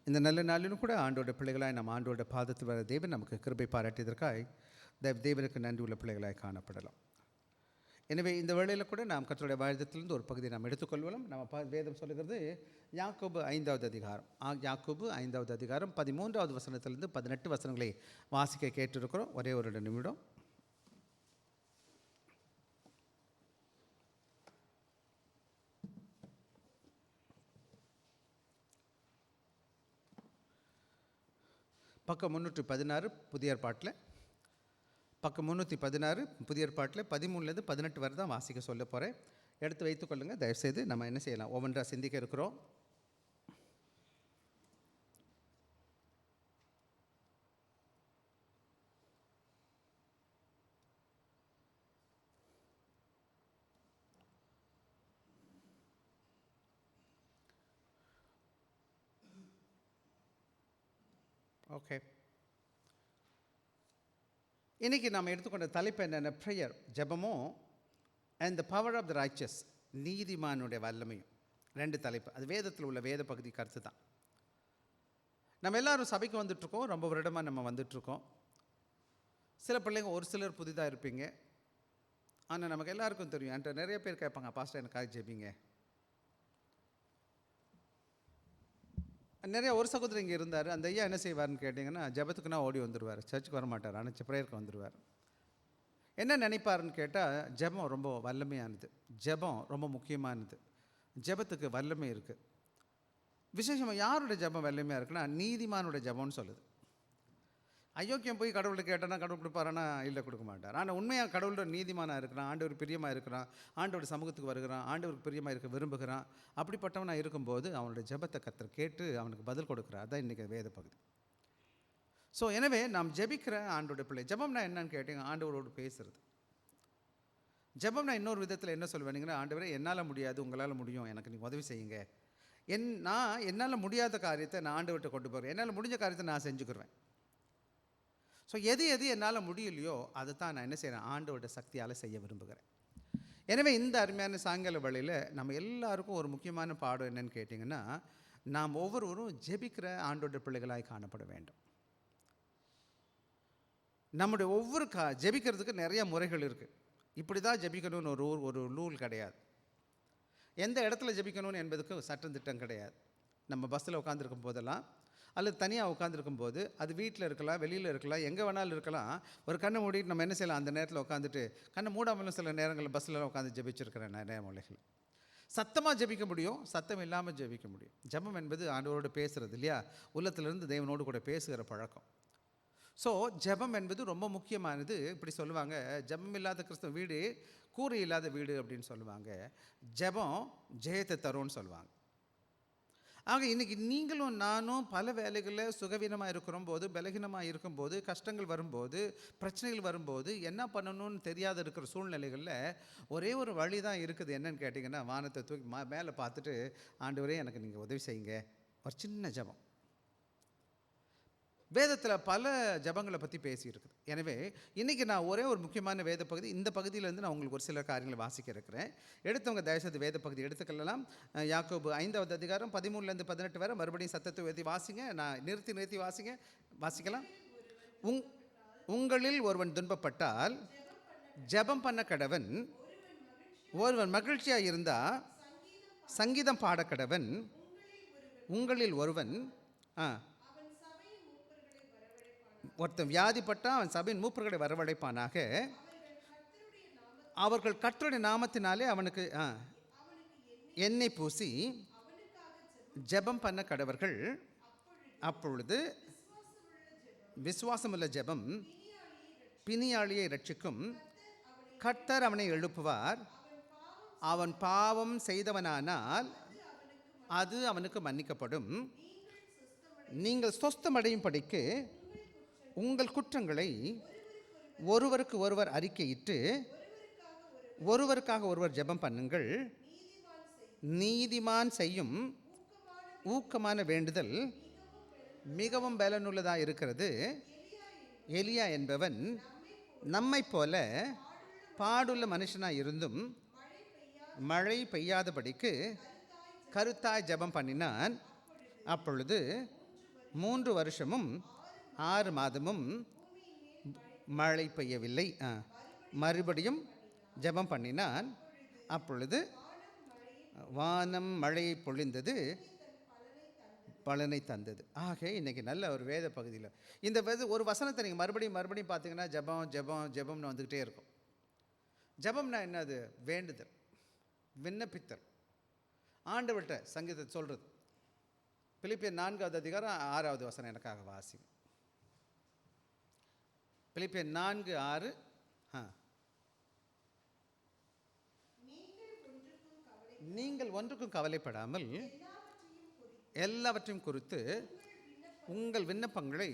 இந்த நல்ல நாளிலும் கூட ஆண்டோட பிள்ளைகளாய் நம்ம ஆண்டோட பாதத்தில் வர தேவன் நமக்கு கிருபை பாராட்டியதற்காய் தேவனுக்கு நன்றி உள்ள பிள்ளைகளாய் காணப்படலாம். எனவே இந்த வேளையில் கூட நாம் கர்த்தருடைய வாழ்த்தத்திலிருந்து ஒரு பகுதியை நாம் எடுத்துக்கொள்வோம். நம்ம வேதம் சொல்லுகிறது யாக்கோபு 5வது அதிகாரம். யாக்கோபு 5வது அதிகாரம் 13வது வசனத்திலிருந்து 18 வசனங்களை வாசிக்க கேட்டிருக்கிறோம். ஒரே ஒரு நிமிடம். பக்கம் 316 புதிய ஏற்பாட்டில், பக்கம் 316 புதிய ஏற்பாட்டில் 13லேருந்து 18 வரை தான் வாசிக்க சொல்ல போகிறேன். எடுத்து வைத்துக்கொள்ளுங்கள். தயவுசெய்து நம்ம என்ன செய்யலாம், ஒவ்வொன்றாக சிந்திக்க இருக்கிறோம். ஓகே, இன்றைக்கி நாம் எடுத்துக்கொண்ட தலைப்பு என்னென்ன? ப்ரேயர், ஜெபமும், and the power of the riches, நீதிமானுடைய வல்லமையும். 2 தலைப்பு. அது வேதத்தில் உள்ள வேத பகுதி கருத்து தான். நம்ம எல்லோரும் சபைக்கு வந்துட்ருக்கோம். ரொம்ப வருடமாக நம்ம வந்துட்ருக்கோம். சில பிள்ளைங்க, ஒரு சிலர் புதிதாக இருப்பீங்க. ஆனால் நமக்கு எல்லாருக்கும் தெரியும், என்கிட்ட நிறைய பேர் கேட்பாங்க, பாஸ்டர் எனக்காக ஜெபிங்க. நிறையா ஒரு சகோதரர் இங்கே இருந்தார். அந்த ஐயா என்ன செய்வார்னு கேட்டிங்கன்னா, ஜெபத்துக்குன்னா ஓடி வந்துடுவார். சர்ச்சுக்கு வர மாட்டார், ஆனால் ப்ரேயருக்கு வந்துடுவார். என்ன நினைப்பாருன்னு கேட்டால், ஜெபம் ரொம்ப வல்லமையானது, ஜெபம் ரொம்ப முக்கியமானது, ஜெபத்துக்கு வல்லமை இருக்குது. விசேஷமாக யாரோட ஜெபம் வல்லமையாக இருக்குன்னா, நீதிமானோட ஜெபம்னு சொல்லுது. அயோக்கியம் போய் கடவுளை கேட்டானா கடவுள் கொடுப்பாரானா? இல்லை, கொடுக்க மாட்டார். ஆனால் உண்மையாக கடவுளோட நீதிமானாக இருக்கிறான், ஆண்டவர் பிரியமாக இருக்கிறான், ஆண்டவர் சமூகத்துக்கு வருகிறான், ஆண்டவருக்கு பிரியமாக இருக்க விரும்புகிறான். அப்படிப்பட்டவனாக இருக்கும்போது அவனுடைய ஜெபத்தை கர்த்தர் கேட்டு அவனுக்கு பதில் கொடுக்குறார். அதான் இன்றைக்கி வேத பகுதி. ஸோ எனவே நாம் ஜெபிக்கிற ஆண்டோட பிள்ளை. ஜெபம்னா என்னன்னு கேட்டிங்க, ஆண்டவரோடு பேசுகிறது. ஜெபம்னா இன்னொரு விதத்தில் என்ன சொல்லுவேனிங்கன்னா, ஆண்டவரே என்னால் முடியாது, உங்களால் முடியும், எனக்கு நீங்கள் உதவி செய்யுங்க. நான் என்னால் முடியாத காரியத்தை நான் ஆண்டவர்கிட்ட கொண்டு போகிறேன், என்னால் முடிஞ்ச காரியத்தை நான் செஞ்சுக்கிடுவேன். ஸோ எது என்னால் முடியலையோ அதை தான் நான் என்ன செய்கிறேன், ஆண்டோட சக்தியால் செய்ய விரும்புகிறேன். எனவே இந்த அருமையான சாயங்கால வழியில் நம்ம எல்லாருக்கும் ஒரு முக்கியமான பாடம் என்னன்னு கேட்டிங்கன்னா, நாம் ஒவ்வொருவரும் ஜெபிக்கிற ஆண்டோட பிள்ளைகளாய் காணப்பட வேண்டும். நம்முடைய ஒவ்வொரு ஜெபிக்கிறதுக்கு நிறைய முறைகள் இருக்குது. இப்படி தான் ஜெபிக்கணும்னு ஒரு ரூல் கிடையாது. எந்த இடத்துல ஜெபிக்கணும்னு என்பதுக்கு சட்டம் திட்டம் கிடையாது. நம்ம பஸ்ஸில் உட்காந்துருக்கும் போதெல்லாம், அல்லது தனியாக உட்காந்துருக்கும் போது, அது வீட்டில் இருக்கலாம், வெளியில் இருக்கலாம், எங்கே வேணாலும் இருக்கலாம். ஒரு கண்ணை மூடிட்டு நம்ம என்ன செய்யலாம், அந்த நேரத்தில் உட்காந்துட்டு, கண்ணை மூடாமலும் சில நேரங்களில் பஸ்ஸில் உட்காந்து ஜெபிச்சிருக்கிறேன் நிறைய மொழிகள். சத்தமாக ஜெபிக்க முடியும், சத்தம் இல்லாமல் ஜெபிக்க முடியும். ஜெபம் என்பது ஆண்டவரோடு பேசுகிறது இல்லையா, உள்ளத்திலிருந்து தேவனோடு கூட பேசுகிற பழக்கம். ஸோ ஜெபம் என்பது ரொம்ப முக்கியமானது. இப்படி சொல்லுவாங்க, ஜெபம் இல்லாத கிறிஸ்தவ வீடு கூரை இல்லாத வீடு அப்படின்னு சொல்லுவாங்க. ஜெபம் ஜெயத்தை தரும்னு சொல்லுவாங்க. ஆக இன்றைக்கி நீங்களும் நானும் பல வேலைகளில் சுகவீனமாக இருக்கிறம்போது, பலகீனமாக இருக்கும்போது, கஷ்டங்கள் வரும்போது, பிரச்சனைகள் வரும்போது என்ன பண்ணணும்னு தெரியாத இருக்கிற சூழ்நிலைகளில் ஒரே ஒரு வழி தான் இருக்குது. என்னன்னு கேட்டிங்கன்னா, வானத்தை தூக்கி மேலே பார்த்துட்டு, ஆண்டவரே எனக்கு நீங்கள் உதவி செய்யுங்க, ஒரு சின்ன ஜெபம். வேதத்தில் பல ஜெபங்களை பற்றி பேசியிருக்குது. எனவே இன்றைக்கி நான் ஒரே ஒரு முக்கியமான வேத பகுதி, இந்த பகுதியிலேருந்து நான் உங்களுக்கு ஒரு சில காரியங்களை வாசிக்க இருக்கிறேன். எடுத்தவங்க தயவுசெய்து வேத பகுதி எடுத்துக்கலாம். யாக்கோபு 5வது அதிகாரம் 13லேருந்து 18 வரை மறுபடியும் சத்தத்தை உயர்த்தி வாசிங்க. நான் நிறுத்தி வாசிக்கலாம். உங்களில் ஒருவன் துன்பப்பட்டால் ஜெபம் பண்ண கடவன், ஒருவன் மகிழ்ச்சியாக இருந்தால் சங்கீதம் பாட கடவன். உங்களில் ஒருவன் ஒருத்தன் வியாதிப்பட்டால் அவன் சபையின் மூப்பர்களை வரவழைப்பானாக, அவர்கள் கர்த்தருடைய நாமத்தினாலே அவனுக்கு எண்ணெய் பூசி ஜெபம் பண்ண கடவர்கள். அப்பொழுது விசுவாசமுள்ள ஜெபம் பிணியாளியை ரட்சிக்கும். கர்த்தர் அவனை எழுப்புவார். அவன் பாவம் செய்தவனானால் அது அவனுக்கு மன்னிக்கப்படும். நீங்கள் சொஸ்தமடையும் படிக்கு உங்கள் குற்றங்களை ஒருவருக்கு ஒருவர் அறிக்கையிட்டு ஒருவருக்காக ஒருவர் ஜெபம் பண்ணுங்கள். நீதிமான் செய்யும் ஊக்கமான வேண்டுதல் மிகவும் பலனுள்ளதாக இருக்கிறது. எலியா என்பவன் நம்மை போல பாடுள்ள மனுஷனாக இருந்தும் மழை பெய்யாதபடிக்கு கருத்தாய் ஜெபம் பண்ணினான். அப்பொழுது 3 வருஷமும் 6 மாதமும் மழை பெய்யவில்லை. மறுபடியும் ஜெபம் பண்ணினான். அப்பொழுது வானம் மழையை பொழிந்தது, பலனை தந்தது. ஆக இன்னைக்கு நல்ல ஒரு வேத பகுதியில் இந்த ஒரு வசனத்தை நீங்கள் மறுபடியும் மறுபடியும் பார்த்தீங்கன்னா ஜெபம் ஜெபம் ஜெபம்னு வந்துக்கிட்டே இருக்கும். ஜெபம்னா என்னது? வேண்டுதல், விண்ணப்பித்தல், ஆண்டவர்கிட்ட சங்கீதத்தை சொல்கிறது. பிலிப்பியர் 4வது அதிகாரம் 6வது வசனம் எனக்காக வாசிங்க. பிலிப்பியர் 4:6. நீங்கள் ஒன்றுக்கும் கவலைப்படாமல் எல்லாவற்றையும் குறித்து உங்கள் விண்ணப்பங்களை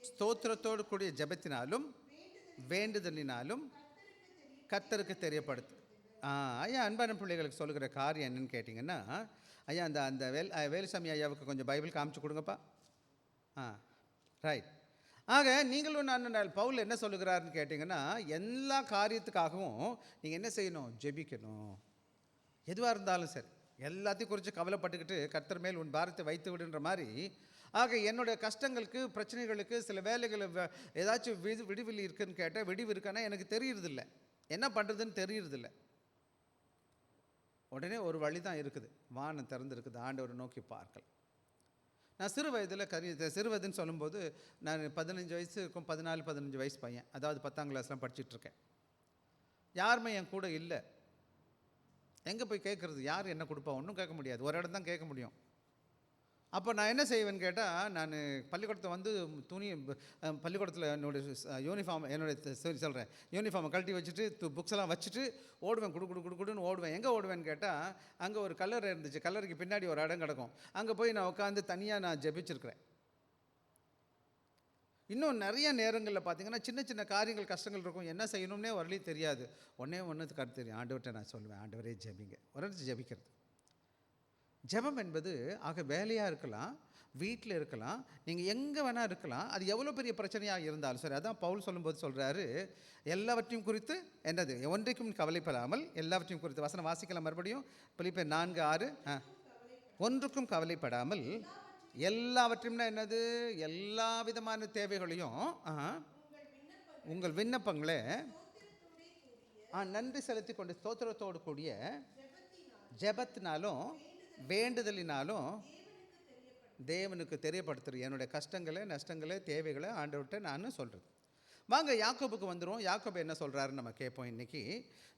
ஸ்தோத்திரத்தோடு கூடிய ஜெபத்தினாலும் வேண்டுதலினாலும் கர்த்தருக்கு தெரியப்படுத்து. ஐயா, அன்பான பிள்ளைகளுக்கு சொல்லுகிற காரியம் என்னன்னு கேட்டிங்கன்னா, ஐயா அந்த வேலுசாமி ஐயாவுக்கு கொஞ்சம் பைபிள் காமிச்சு கொடுங்கப்பா. ரைட். ஆக நீங்களும் நான் பவுல் என்ன சொல்லுகிறாருன்னு கேட்டிங்கன்னா, எல்லா காரியத்துக்காகவும் நீங்கள் என்ன செய்யணும்? ஜெபிக்கணும். எதுவாக இருந்தாலும் சரி, எல்லாத்தையும் குறித்து கவலைப்பட்டுக்கிட்டு கர்த்தர் மேல் உன் பாரத்தை வைத்து விடுன்ற மாதிரி. ஆக என்னுடைய கஷ்டங்களுக்கு, பிரச்சனைகளுக்கு, சில வேலைகள் ஏதாச்சும் விடுவில் இருக்குன்னு கேட்டால் விடிவு இருக்கானா எனக்கு தெரியறதில்ல, என்ன பண்ணுறதுன்னு தெரியறதில்ல. உடனே ஒரு வழி தான் இருக்குது, வானம் திறந்துருக்குது, ஆண்டவரை நோக்கி பார்க்கலாம். நான் சிறு வயதுன்னு சொல்லும்போது நான் 15 வயசு இருக்கும், 14-15 வயசு பையன், அதாவது 10ஆம் கிளாஸ்லாம் படிச்சுட்ருக்கேன். யாருமே என் கூட இல்லை. எங்கே போய் கேட்குறது? யார் என்ன கொடுப்பா? ஒன்றும் கேட்க முடியாது, ஒரு இடம் தான் கேட்க முடியும். அப்போ நான் என்ன செய்வேன்னு கேட்டால், நான் பள்ளிக்கூடத்தை வந்து பள்ளிக்கூடத்தில் யூனிஃபார்மை கழட்டி வச்சுட்டு புக்ஸ் வச்சுட்டு ஓடுவேன், குடுன்னு ஓடுவேன். எங்கே ஓடுவேன்னு கேட்டால், அங்கே ஒரு கல்லறை இருந்துச்சு, கல்லறைக்கு பின்னாடி ஒரு இடம் கிடக்கும், அங்கே போய் நான் உட்காந்து தனியாக நான் ஜெபிச்சிருக்கிறேன். இன்னும் நிறைய நேரங்களில் பார்த்தீங்கன்னா சின்ன சின்ன காரியங்கள், கஷ்டங்கள் இருக்கும், என்ன செய்யணும்னே வரலி தெரியாது. ஒன்று கருத்து தெரியும், ஆண்டவர்கிட்ட நான் சொல்லுவேன், ஆண்டவரே ஜெபிங்க. ஒரு இடத்துல ஜெபிக்கிறது. ஜெபம் என்பது ஆக வேலையாக இருக்கலாம், வீட்டில் இருக்கலாம், நீங்கள் எங்கே வேணால் இருக்கலாம், அது எவ்வளோ பெரிய பிரச்சனையாக இருந்தாலும் சரி. அதான் பவுல் சொல்லும்போது சொல்கிறாரு, எல்லாவற்றையும் குறித்து என்னது? ஒன்றைக்கும் கவலைப்படாமல் எல்லாவற்றையும் குறித்து. வசனம் வாசிக்கலாம் மறுபடியும், பிலிப்பியர் 4:6. ஒன்றுக்கும் கவலைப்படாமல் எல்லாவற்றையும்னா என்னது? எல்லா விதமான தேவைகளையும் உங்கள் விண்ணப்பங்களே நன்றி செலுத்தி கொண்டு ஸ்தோத்திரத்தோடு கூடிய ஜெபத்தினாலும் வேண்டுதலினாலும் தேவனுக்கு தெரியப்படுத்துறது. என்னுடைய கஷ்டங்களை, நஷ்டங்களை, தேவைகளை ஆண்டவர்கிட்ட நான் சொல்கிறது. வாங்க யாக்கோபுக்கு வந்துடும். யாக்கோபு என்ன சொல்கிறாருன்னு நம்ம கேட்போம். இன்றைக்கி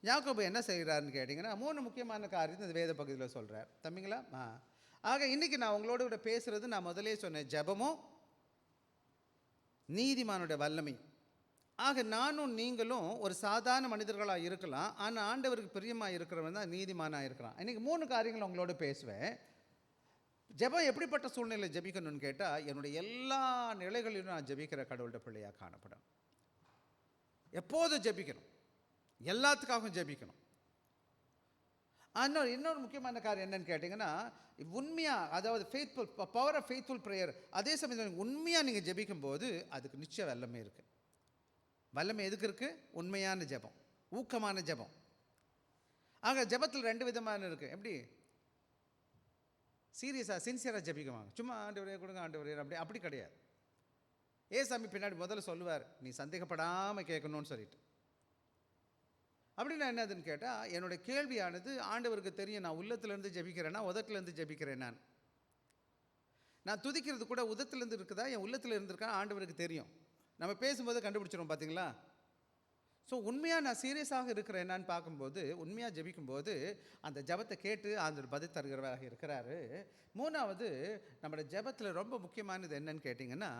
யாக்கோபு என்ன செய்கிறாருன்னு கேட்டிங்கன்னா, 3 முக்கியமான காரியத்தை இந்த வேத பகுதியில் சொல்கிறார். தம்பிங்களா? ஆக இன்றைக்கி நான் உங்களோட கூட பேசுகிறது, நான் முதலே சொன்னேன், ஜெபமும் நீதிமானுடைய வல்லமை. ஆக நானும் நீங்களும் ஒரு சாதாரண மனிதர்களாக இருக்கலாம், ஆனால் ஆண்டவருக்கு பிரியமாக இருக்கிறவன் தான் நீதிமானாக இருக்கிறான். இன்றைக்கி 3 காரியங்கள் உங்களோட பேசுவேன். ஜெபம் எப்படிப்பட்ட சூழ்நிலை ஜெபிக்கணும்னு கேட்டால், என்னுடைய எல்லா நிலைகளிலும் நான் ஜெபிக்கிற கடவுள்கிட்ட பிள்ளையாக காணப்படும். எப்போதும் ஜெபிக்கணும், எல்லாத்துக்காகவும் ஜெபிக்கணும். இன்னொரு முக்கியமான காரியம் என்னன்னு கேட்டிங்கன்னா, உண்மையாக, அதாவது faithful, power of faithful prayer. அதே சமயத்தில் உண்மையாக நீங்கள் ஜெபிக்கும் போது அதுக்கு நிச்சயம் வல்லமை இருக்குது. வல்லமை எதுக்கு இருக்குது? உண்மையான ஜெபம், ஊக்கமான ஜெபம். ஆக ஜெபத்தில் 2 விதமான இருக்குது. எப்படி? சீரியஸாக, சின்சியராக ஜெபிக்குவாங்க, சும்மா ஆண்டவரே கொடுங்க ஆண்டவரே அப்படி கிடையாது. ஏசாமி பின்னாடி முதல்ல சொல்லுவார், நீ சந்தேகப்படாமல் கேட்கணும்னு சொல்லிட்டு. அப்படின்னா என்னதுன்னு கேட்டால், என்னுடைய கேள்வியானது ஆண்டவருக்கு தெரியும், நான் உள்ளத்துலேருந்து ஜெபிக்கிறேன்னா உதட்டிலேருந்து ஜெபிக்கிறேன். நான் துதிக்கிறது கூட உதத்திலேருந்து இருக்குதா, என் உள்ளத்தில் இருந்திருக்கா ஆண்டவருக்கு தெரியும். நம்ம பேசும்போது கண்டுபிடிச்சிடும், பார்த்தீங்களா? ஸோ உண்மையாக நான் சீரியஸாக இருக்கிறேன் என்னான்னு பார்க்கும்போது, உண்மையாக ஜெபிக்கும்போது அந்த ஜெபத்தை கேட்டு அந்த பதில் தருகிறவராக இருக்கிறாரு. 3வது, நம்மளோட ஜெபத்தில் ரொம்ப முக்கியமானது என்னன்னு கேட்டிங்கன்னா,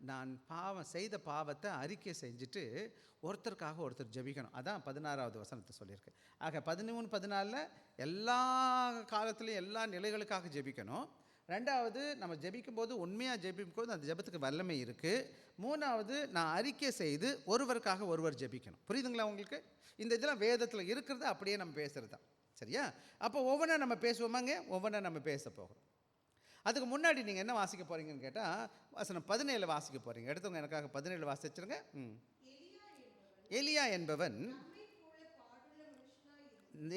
நான் செய்த பாவத்தை அறிக்கை செஞ்சுட்டு ஒருத்தருக்காக ஒருத்தர் ஜெபிக்கணும். அதான் 16வது வசனத்தை சொல்லியிருக்கு. ஆக 13, 14 எல்லா காலத்துலேயும் எல்லா நிலைகளுக்காக ஜெபிக்கணும். 2வது, நம்ம ஜெபிக்கும்போது உண்மையாக ஜெபிக்கும்போது அந்த ஜெபத்துக்கு வல்லமை இருக்குது. 3வது, நான் அறிக்கை செய்து ஒருவருக்காக ஒருவர் ஜெபிக்கணும். புரியுதுங்களா உங்களுக்கு? இந்த இதெல்லாம் வேதத்தில் இருக்கிறது, அப்படியே நம்ம பேசுகிறது தான். சரியா? அப்போ ஒவ்வொன்றா நம்ம பேசுவோமாங்க, ஒவ்வொன்றா நம்ம பேச போகிறோம். அதுக்கு முன்னாடி நீங்கள் என்ன வாசிக்க போகிறீங்கன்னு கேட்டால், வசனம் 17 வாசிக்க போகிறீங்க. எடுத்தவங்க எனக்காக 17 வாசிச்சிருங்க. எலியா என்பவன்,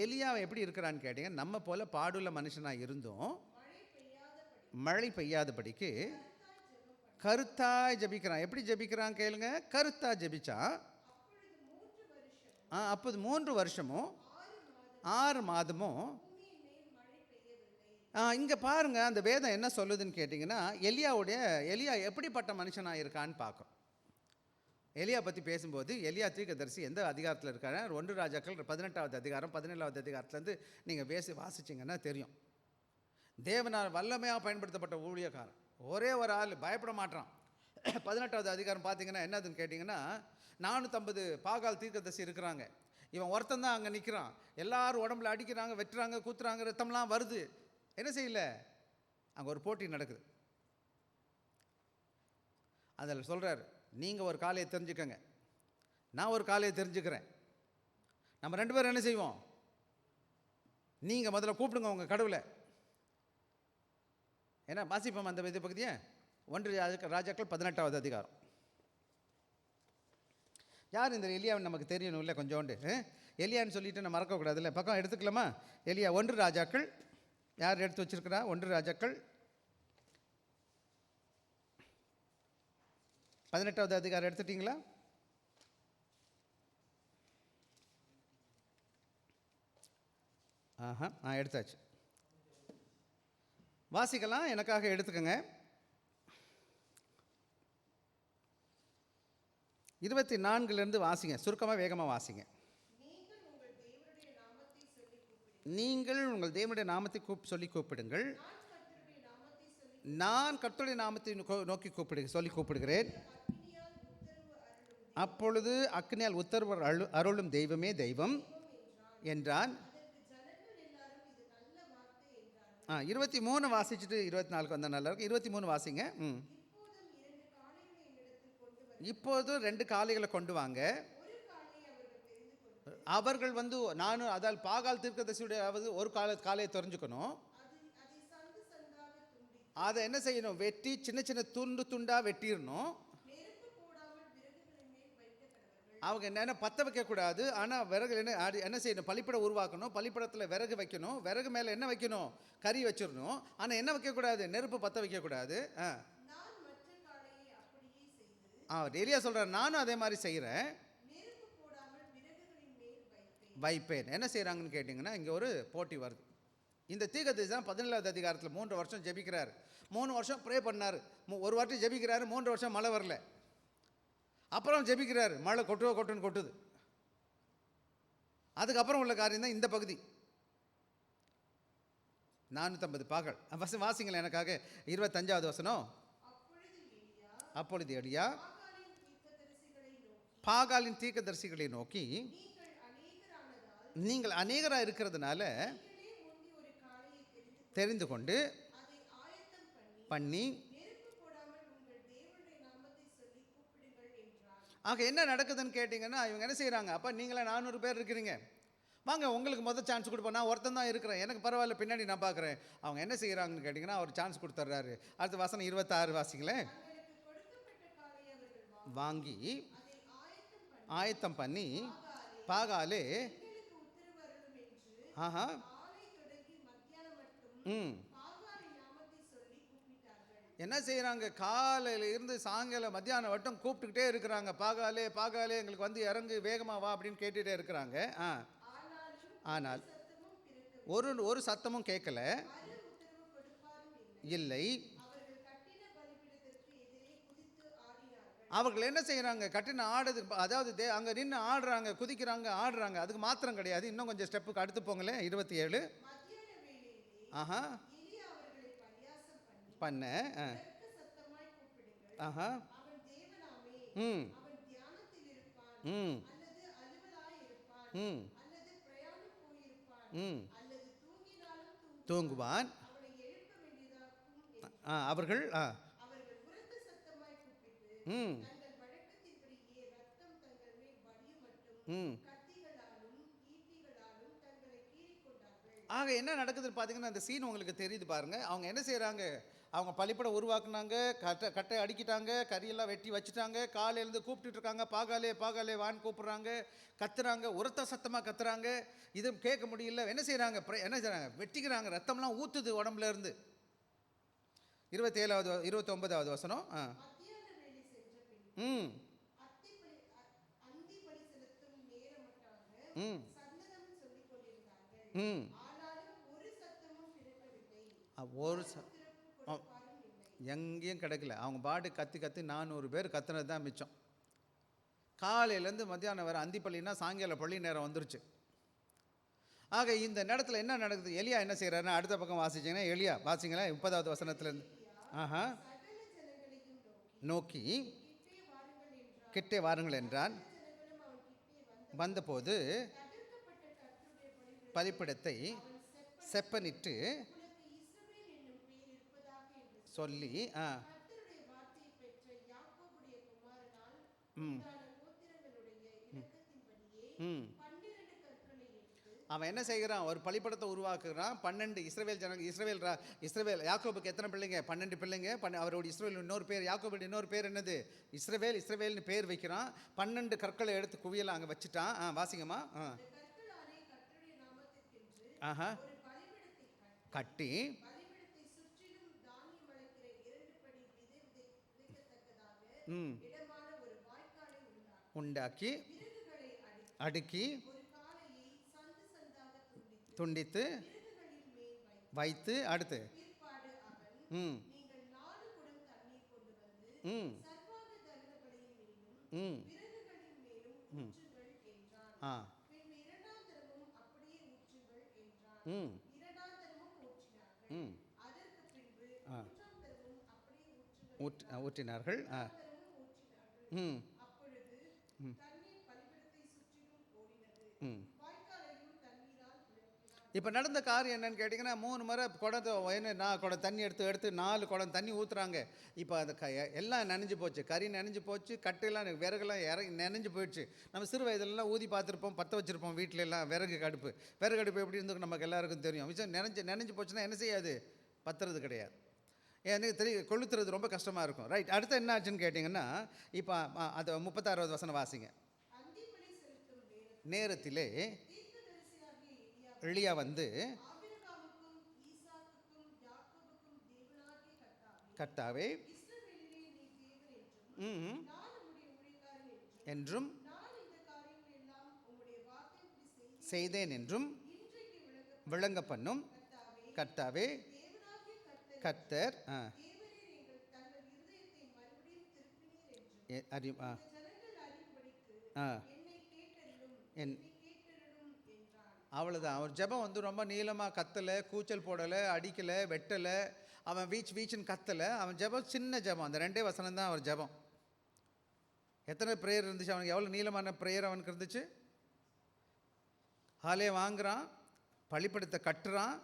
எலியா எப்படி இருக்கிறான்னு கேட்டீங்க, நம்ம போல் பாடுள்ள மனுஷனாக இருந்தும் மழை பெய்யாதபடிக்கு கருத்தாய் ஜெபிக்கிறான். எப்படி ஜெபிக்கிறான் கேளுங்க. கருத்தாய் ஜெபிச்சான். அப்போது 3 வருஷமும் 6 மாதமும். இங்கே பாருங்க, அந்த வேதம் என்ன சொல்லுதுன்னு கேட்டிங்கன்னா, எலியா எப்படிப்பட்ட மனுஷனாக இருக்கான்னு பார்க்கும். எலியா பற்றி பேசும்போது எலியா தீர்க்கதரிசி எந்த அதிகாரத்தில் இருக்காரு? 1 ராஜாக்கள் 18வது அதிகாரம் 17வது அதிகாரத்துலேருந்து நீங்கள் வாசிச்சிங்கன்னா தெரியும். தேவனால் வல்லமையாக பயன்படுத்தப்பட்ட ஊழியக்காரன், ஒரே ஒரு ஆள், பயப்பட மாட்டான். 18வது அதிகாரம் பார்த்தீங்கன்னா என்னதுன்னு கேட்டிங்கன்னா, 450 பாகால் தீர்க்கதரிசி இருக்கிறாங்க. இவன் ஒருத்தன் தான் அங்கே நிற்கிறான். எல்லாரும் உடம்புல அடிக்கிறாங்க, வெட்டுறாங்க, குத்துறாங்க, ரத்தம்லாம் வருது. என்ன செய்யல? அங்கே ஒரு போட்டி நடக்குது. அதில் சொல்கிறார், நீங்கள் ஒரு காலையை தெரிஞ்சுக்கங்க, நான் ஒரு காலையை தெரிஞ்சுக்கிறேன். நம்ம 2 பேரும் என்ன செய்வோம்? நீங்கள் முதல்ல கூப்பிடுங்க உங்கள் கடவுளை. ஏன்னா வாசிப்போம் அந்த இது பகுதியை. 1 ராஜாக்கள் 18வது அதிகாரம். யார் இந்த எலியான்னு நமக்கு தெரியணும் இல்லை கொஞ்சோண்டு. எலியான்னு சொல்லிட்டு நம்ம மறக்கக்கூடாதுல்ல. பக்கம் எடுத்துக்கலாமா? எலியா 1 ராஜாக்கள். யார் எடுத்து வச்சிருக்கிறா? 1 ராஜாக்கள் 18வது அதிகாரம் எடுத்துட்டீங்களா? எடுத்தாச்சு. வாசிக்கலாம், எனக்காக எடுத்துக்கங்க. 24லேருந்து வாசிங்க, சுருக்கமாக வேகமாக வாசிங்க. நீங்கள் உங்கள் தேவனுடைய நாமத்தை சொல்லி கூப்பிடுங்கள். நான் கர்த்தருடைய நாமத்தை நோக்கி சொல்லி கூப்பிடுகிறேன். அப்பொழுது அக்கினியால் உத்தரவு அருளும் தெய்வமே தெய்வம் என்றான். 23 வாசிச்சுட்டு 24 வந்தால் நல்லா இருக்கும். 23 வாசிங்க. இப்போது 2 காளைகளை கொண்டு வாங்க. அவர்கள் நானும் அதால் பாகால் தீர்க்கதரிசியுடைய ஒரு காளையை தெரிஞ்சுக்கணும். அதை என்ன செய்யணும்? வெட்டி சின்ன சின்ன துண்டாக வெட்டிடணும். அவங்க என்னென்ன பற்ற வைக்கக்கூடாது. ஆனால் விறகு என்ன செய்யணும்? பலிப்படம் உருவாக்கணும். பலிப்படத்தில் விறகு வைக்கணும். விறகு மேலே என்ன வைக்கணும்? கறி வச்சிடணும். ஆனால் என்ன வைக்கக்கூடாது? நெருப்பு பற்ற வைக்கக்கூடாது. எலியா சொல்கிறார், நானும் அதே மாதிரி செய்கிறேன், வைப்பேன். என்ன செய்கிறாங்கன்னு கேட்டிங்கன்னா, இங்கே ஒரு போட்டி வருது. இந்த தீர்க்கதரிசி தான் 17வது அதிகாரத்தில் 3 வருஷம் ஜெபிக்கிறார். 3 வருஷம் ப்ரே பண்ணார். ஒரு வாட்டி ஜெபிக்கிறாரு, 3 வருஷம் மழை வரல. அப்புறம் ஜெபிக்கிறார், மழை கொட்டுன்னு கொட்டுது. அதுக்கப்புறம் உள்ள காரியம் தான் இந்த பகுதி. 450 பாகால். வாசிங்களேன் எனக்காக. 25வது வசனம். அப்பொழுது எலியா பாகாலின் தீர்க்கதரிசிகளை நோக்கி, நீங்கள் அநேகராக இருக்கிறதுனால தெரிந்து கொண்டு பண்ணி. ஆக என்ன நடக்குதுன்னு கேட்டிங்கன்னா, இவங்க என்ன செய்கிறாங்க? அப்போ நீங்களே 400 பேர் இருக்கிறீங்க, வாங்க உங்களுக்கு முதல் சான்ஸ் கொடுப்போம். நான் ஒருத்தன் தான் இருக்கிறேன், எனக்கு பரவாயில்ல, பின்னாடி நான் பார்க்குறேன். அவங்க என்ன செய்கிறாங்கன்னு கேட்டிங்கன்னா, அவர் சான்ஸ் கொடுத்துட்றாரு. அடுத்த வசனம் 26 வாசிங்களேன். வாங்கி ஆயத்தம் பண்ணி பாகாலே என்ன செய்கிறாங்க? காலையில் இருந்து சாயங்காலம் மத்தியானம் வட்டம் கூப்பிட்டுக்கிட்டே இருக்கிறாங்க. பாகாலே பாகாலே எங்களுக்கு இறங்கு, வேகமாக வா அப்படின்னு கேட்டுகிட்டே இருக்கிறாங்க. ஆனால் ஒரு சத்தமும் கேட்கல, இல்லை. அவர்கள் என்ன செய்கிறாங்க? கட்டின ஆடுது, அதாவது அங்கே நின்று ஆடுறாங்க, குதிக்கிறாங்க, ஆடுறாங்க. அதுக்கு மாத்திரம் கிடையாது, இன்னும் கொஞ்சம் ஸ்டெப்புக்கு அடுத்து போங்களேன். 27 பண்ண தூங்குவான். அவர்கள் ஆக என்ன நடக்குதுன்னு பார்த்தீங்கன்னா, அந்த சீன் உங்களுக்கு தெரியுது பாருங்க. அவங்க என்ன செய்கிறாங்க? அவங்க பலிப்படம் உருவாக்குனாங்க, கட்டை அடிக்கிட்டாங்க, கறியெல்லாம் வெட்டி வச்சுட்டாங்க, காலையிலேருந்து கூப்பிட்டுட்டு இருக்காங்க, பாகாலே பாகாலே வான்னு கூப்பிட்றாங்க, கத்துறாங்க, உரத்த சத்தமாக கத்துறாங்க. இது கேட்க முடியல. என்ன செய்கிறாங்க? வெட்டிக்கிறாங்க, ரத்தம்லாம் ஊற்றுது உடம்புல இருந்து. 27வது 29வது வசனம். ம் ம் ம் ஒரு எங்கேயும் கிடைக்கல. அவங்க பாட்டு கத்தி கத்தி 400 பேர் கத்துனது தான் மிச்சம். காலையிலேருந்து மத்தியானம் வர அந்திப்பள்ளினா சாயங்கால பள்ளி நேரம் வந்துருச்சு. ஆக இந்த நேரத்தில் என்ன நடக்குது? எலியா என்ன செய்கிறாருன்னா, அடுத்த பக்கம் வாசிச்சிங்கன்னா, எலியா வாசிங்களா 30வது வசனத்துலேருந்து. ஆஹா. நோக்கி கிட்டே வாருங்கள் என்றான். வந்தபோது பலிப்பிடத்தை செப்பனிட்டு சொல்லி அவன் என்ன செய்கிறான்? ஒரு பலிப்படத்தை உருவாக்குறான். 12 இஸ்ரவேல் யாக்கோபுக்கு எத்தனை பிள்ளைங்க? 12 பிள்ளைங்க. அவருடைய இஸ்ரவேல் இன்னொரு பேர், யாக்கோபுடைய இன்னொரு பேர் என்னது? இஸ்ரவேல்னு பேர் வைக்கிறான். 12 கற்களை எடுத்து குவியலாம் அங்கே வச்சுட்டான். வாசிங்கம்மா. ஆஹா. கட்டி உண்டாக்கி அடுக்கி துண்டித்து வைத்து அடுத்து ஊற்றினார்கள். இப்போ நடந்த காரியம் என்னன்னு கேட்டிங்கன்னா, 3 முறை குடம் தண்ணி எடுத்து 4 குடம் தண்ணி ஊற்றுறாங்க. இப்போ அந்த எல்லாம் நனைஞ்சு போச்சு. கறி நனைஞ்சு போச்சு, கட்டையெல்லாம் விறகுலாம் நனைஞ்சு போயிடுச்சு. நம்ம சிறு வயதுலலாம் ஊதி பார்த்துருப்போம், பற்ற வச்சுருப்போம் வீட்டில எல்லாம். விறகு அடுப்பு எப்படி இருந்துக்கு நமக்கு எல்லாருக்கும் தெரியும். விஷயம் நனைஞ்சு போச்சுன்னா என்ன செய்யாது? பத்துறது கிடையாது. எனக்கு கொளுத்துறது ரொம்ப கஷ்டமாக இருக்கும். ரைட். அடுத்து என்ன ஆச்சுன்னு கேட்டிங்கன்னா, இப்போ அது 36வது வசனம் வாசிங்க. நேரத்திலே எலியா வந்து, கர்த்தாவே என்றும் செய்தேன் என்றும் விளங்க பண்ணும் கர்த்தாவே கர்த்தர் அவ்வளோதான். அவர் ஜெபம் வந்து ரொம்ப நீளமாக கத்தலை, கூச்சல் போடலை, அடிக்கலை, வெட்டலை, அவன் வீச்சுன்னு கத்தலை. அவன் ஜெபம் சின்ன ஜெபம், அந்த 2 வசனம் தான் அவர் ஜெபம். எத்தனை ப்ரேயர் இருந்துச்சு அவனுக்கு? எவ்வளோ நீளமான ப்ரேயர் அவனுக்கு இருந்துச்சு? ஹாலே வாங்குறான், பலிப்படத்தை கட்டுறான்.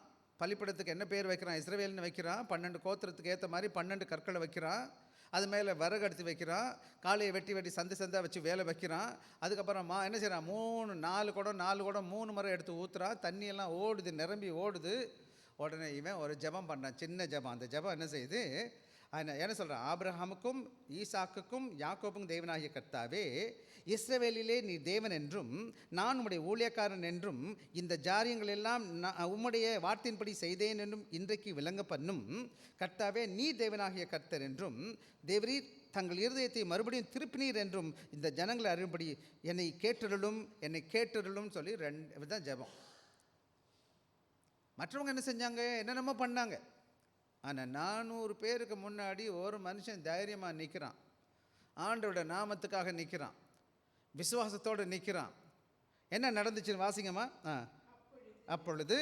பலிப்படத்துக்கு என்ன பேர் வைக்கிறான்? இஸ்ரவேல்னு வைக்கிறான். 12 கோத்திரத்துக்கு ஏற்ற மாதிரி 12 கற்களை வைக்கிறான். அது மேலே விறகு எடுத்து வைக்கிறான். காலையை வெட்டி சந்தாக வச்சு வேலை வைக்கிறான். அதுக்கப்புறமா என்ன செய்கிறான்? 4 குடம் 3 முறை எடுத்து ஊற்றுறான். தண்ணியெல்லாம் ஓடுது, நிரம்பி ஓடுது. உடனே இவன் ஒரு ஜெபம் பண்ணான், சின்ன ஜெபம். அந்த ஜெபம் என்ன செய்யுது? என்ன சொல்கிறான்? ஆபிரகாமுக்கும் ஈசாக்குக்கும் யாக்கோபுக்கும் தேவனாகிய கர்த்தாவே, இஸ்ரவேலிலே நீ தேவன் என்றும் நான் உம்முடைய ஊழியக்காரன் என்றும் இந்த ஜாரியங்கள் எல்லாம் உம்முடைய வார்த்தையின்படி செய்தேன் என்றும் இன்றைக்கு விளங்க பண்ணும் கர்த்தாவே, நீ தேவனாகிய கர்த்தர் என்றும் தேவரீர் தங்கள் இருதயத்தை மறுபடியும் திருப்பினீர் என்றும் இந்த ஜனங்களை அறியும்படி என்னை கேட்டருளும் சொல்லி 2 தான் ஜெபம். மற்றவங்க என்ன செஞ்சாங்க? என்னென்னமோ பண்ணாங்க. ஆனால் 400 பேருக்கு முன்னாடி ஒரு மனுஷன் தைரியமாக நிற்கிறான். ஆண்டோட நாமத்துக்காக நிற்கிறான், விசுவாசத்தோடு நிற்கிறான். என்ன நடந்துச்சுன்னு வாசிங்கம்மா. அப்பொழுது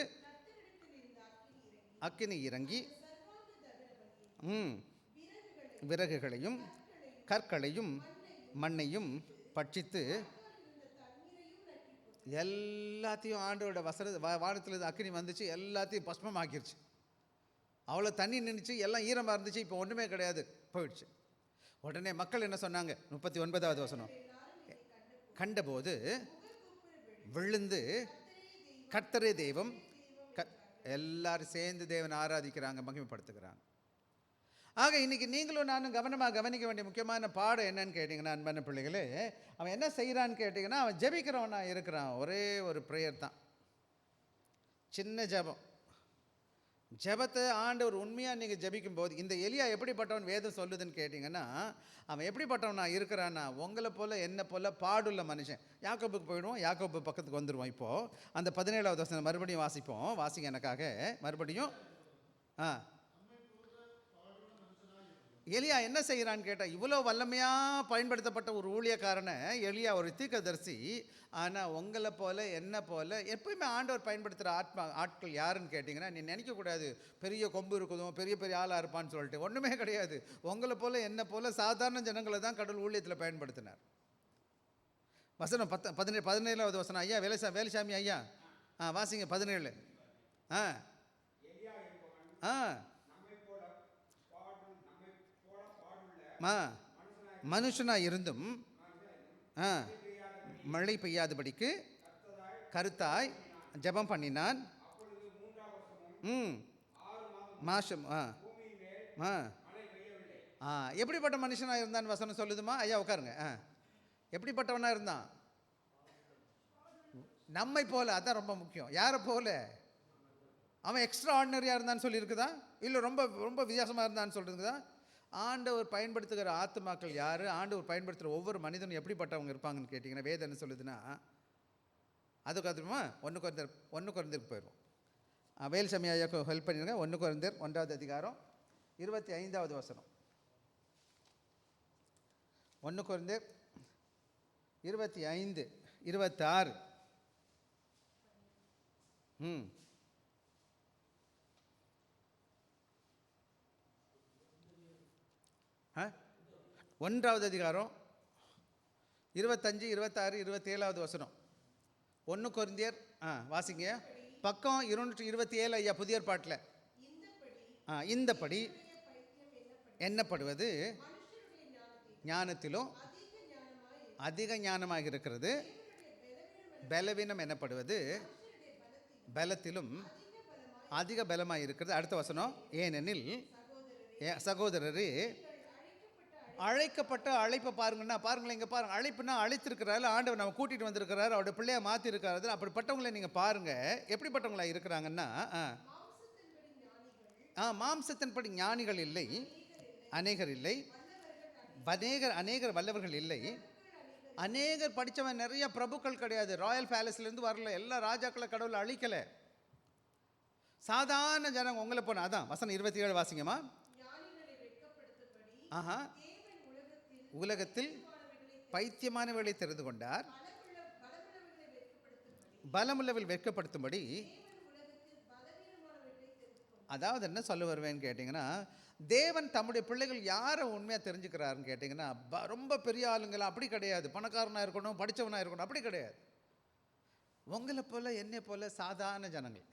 அக்கினி இறங்கி விறகுகளையும் கற்களையும் மண்ணையும் பட்சித்து எல்லாத்தையும் ஆண்டோட வானத்தில் அக்கினி வந்துச்சு, எல்லாத்தையும் பஸ்மமாக்கிருச்சு. அவ்வளோ தண்ணி நின்றுச்சு, எல்லாம் ஈரமாக இருந்துச்சு. இப்போ ஒன்றுமே கிடையாது, போயிடுச்சு. உடனே மக்கள் என்ன சொன்னாங்க? 39வது வசனம். கண்டபோது விழுந்து கர்த்தரே தெய்வம், எல்லாரும் சேர்ந்து தேவனை ஆராதிக்கிறாங்க, மகிமைப்படுத்துகிறாங்க. ஆக இன்றைக்கி நீங்களும் நானும் கவனமாக கவனிக்க வேண்டிய முக்கியமான பாடம் என்னன்னு கேட்டிங்கன்னா, அன்பான பிள்ளைகளே, அவன் என்ன செய்கிறான்னு கேட்டிங்கன்னா, அவன் ஜெபிக்கிறவனா இருக்கிறான். ஒரே ஒரு ப்ரேயர் தான், சின்ன ஜெபம். ஜெபத்தை ஆண்டவர் உண்மையாக நீங்கள் ஜெபிக்கும் போது, இந்த எலியா எப்படிப்பட்டவன் வேதம் சொல்லுதுன்னு கேட்டிங்கன்னா, அவன் எப்படிப்பட்டவனா இருக்கிறான்னா, உங்களை போல் என்ன போல் பாடுள்ள மனுஷன். யாக்கோபுக்கு போயிடுவோம், யாக்கோபு பக்கத்துக்கு வந்துடுவோம். இப்போது அந்த 17வது வசனம் மறுபடியும் வாசிப்போம். வாசிங்க எனக்காக மறுபடியும். ஆ எலியா என்ன செய்கிறான்னு கேட்டால், இவ்வளோ வல்லமையாக பயன்படுத்தப்பட்ட ஒரு ஊழியக்காரனை, எலியா ஒரு தீர்க்கதரிசி. ஆனால் உங்களை போல் என்ன போல் எப்பயுமே ஆண்டவர் பயன்படுத்துகிற ஆட்கள் யாருன்னு கேட்டிங்கன்னா, நீ நினைக்கக்கூடாது பெரிய கொம்பு இருக்குதும் பெரிய பெரிய ஆளாக இருப்பான்னு சொல்லிட்டு. ஒன்றுமே கிடையாது. உங்களை போல் என்ன போல் சாதாரண ஜனங்களை தான் கடவுள் ஊழியத்தில் பயன்படுத்தினார். வசனம் 17வது வசனம். ஐயா வேலுசாமி ஐயா, வாசிங்க 17. ஆ ஆ மனுஷனாக இருந்தும் மழை பெய்யாதபடிக்கு கருத்தாய் ஜெபம் பண்ணினான். மாசம் எப்படிப்பட்ட மனுஷனாக இருந்தான் வசனம் சொல்லுதுமா? ஐயா உட்காருங்க. எப்படிப்பட்டவனாக இருந்தான்? நம்மை போல. அதான் ரொம்ப முக்கியம். யாரை போல? அவன் எக்ஸ்ட்ரா ஆர்டினரியாக இருந்தான்னு சொல்லியிருக்குதா? இல்லை ரொம்ப ரொம்ப வித்தியாசமாக இருந்தான்னு சொல்லியிருக்குதா? ஆண்டவர் பயன்படுத்துகிற ஆத்துமாக்கள் யார்? ஆண்டவர் பயன்படுத்துகிற ஒவ்வொரு மனிதனும் எப்படிப்பட்டவங்க இருப்பாங்கன்னு கேட்டிங்கன்னா, வேதம் என்ன சொல்லுதுன்னா, அதுக்கு அதுமா 1 கொரிந்தியருக்கு போயிடுவோம். வேலுசாமி ஐயாவுக்கு ஹெல்ப் பண்ணிடுங்க. 1 கொரிந்தியர் 1வது அதிகாரம் 25வது வசனம். 1 கொரிந்தியர் 25 26. 1வது அதிகாரம் 25 26 27வது வசனம். 1 கொரிந்தியர் வாசிங்க. பக்கம் 227 ஐயா, புதிய ஏற்பாட்டில். இந்தப்படி எண்ணப்படுவது ஞானத்திலும் அதிக ஞானமாக இருக்கிறது, பலவீனம் எனப்படுவது பலத்திலும் அதிக பலமாக இருக்கிறது. அடுத்த வசனம். ஏனெனில் சகோதரரே, அழைக்கப்பட்ட அழைப்பை பாருங்கன்னா, பாருங்களேன் இங்கே பாருங்கள். அழைப்புனா அழைத்திருக்கிறாரு ஆண்டவர், நம்ம கூட்டிகிட்டு வந்திருக்கிறாரு, அவருடைய பிள்ளையை மாற்றிருக்காரு. அப்படிப்பட்டவங்களை நீங்கள் பாருங்கள் எப்படிப்பட்டவங்களா இருக்கிறாங்கன்னா, மாம்சத்தின்படி ஞானிகள் இல்லை, அநேகர் இல்லை, அநேகர் வல்லவர்கள் இல்லை, அநேகர் படித்தவன் நிறைய பிரபுக்கள் கிடையாது. ராயல் பேலஸ்லேருந்து வரல, எல்லா ராஜாக்களை கடவுள் அழிக்கலை. சாதாரண ஜனங்க உங்களை போன. அதான் வசனம் 27 வாசிங்கம்மா. உலகத்தில் பைத்தியமானவர்களை தெரிந்து கொண்டார், பலமுள்ளவர்கள் வெட்கப்படுத்தும்படி. அதாவது என்ன சொல்ல வருவேன்னு கேட்டிங்கன்னா, தேவன் தம்முடைய பிள்ளைகள் யாரை உண்மையாக தெரிஞ்சுக்கிறாருன்னு கேட்டிங்கன்னா, ரொம்ப பெரிய ஆளுங்களாம் அப்படி கிடையாது. பணக்காரனாக இருக்கணும், படித்தவனாக இருக்கணும், அப்படி கிடையாது. உங்களை போல் என்னை போல் சாதாரண ஜனங்கள்,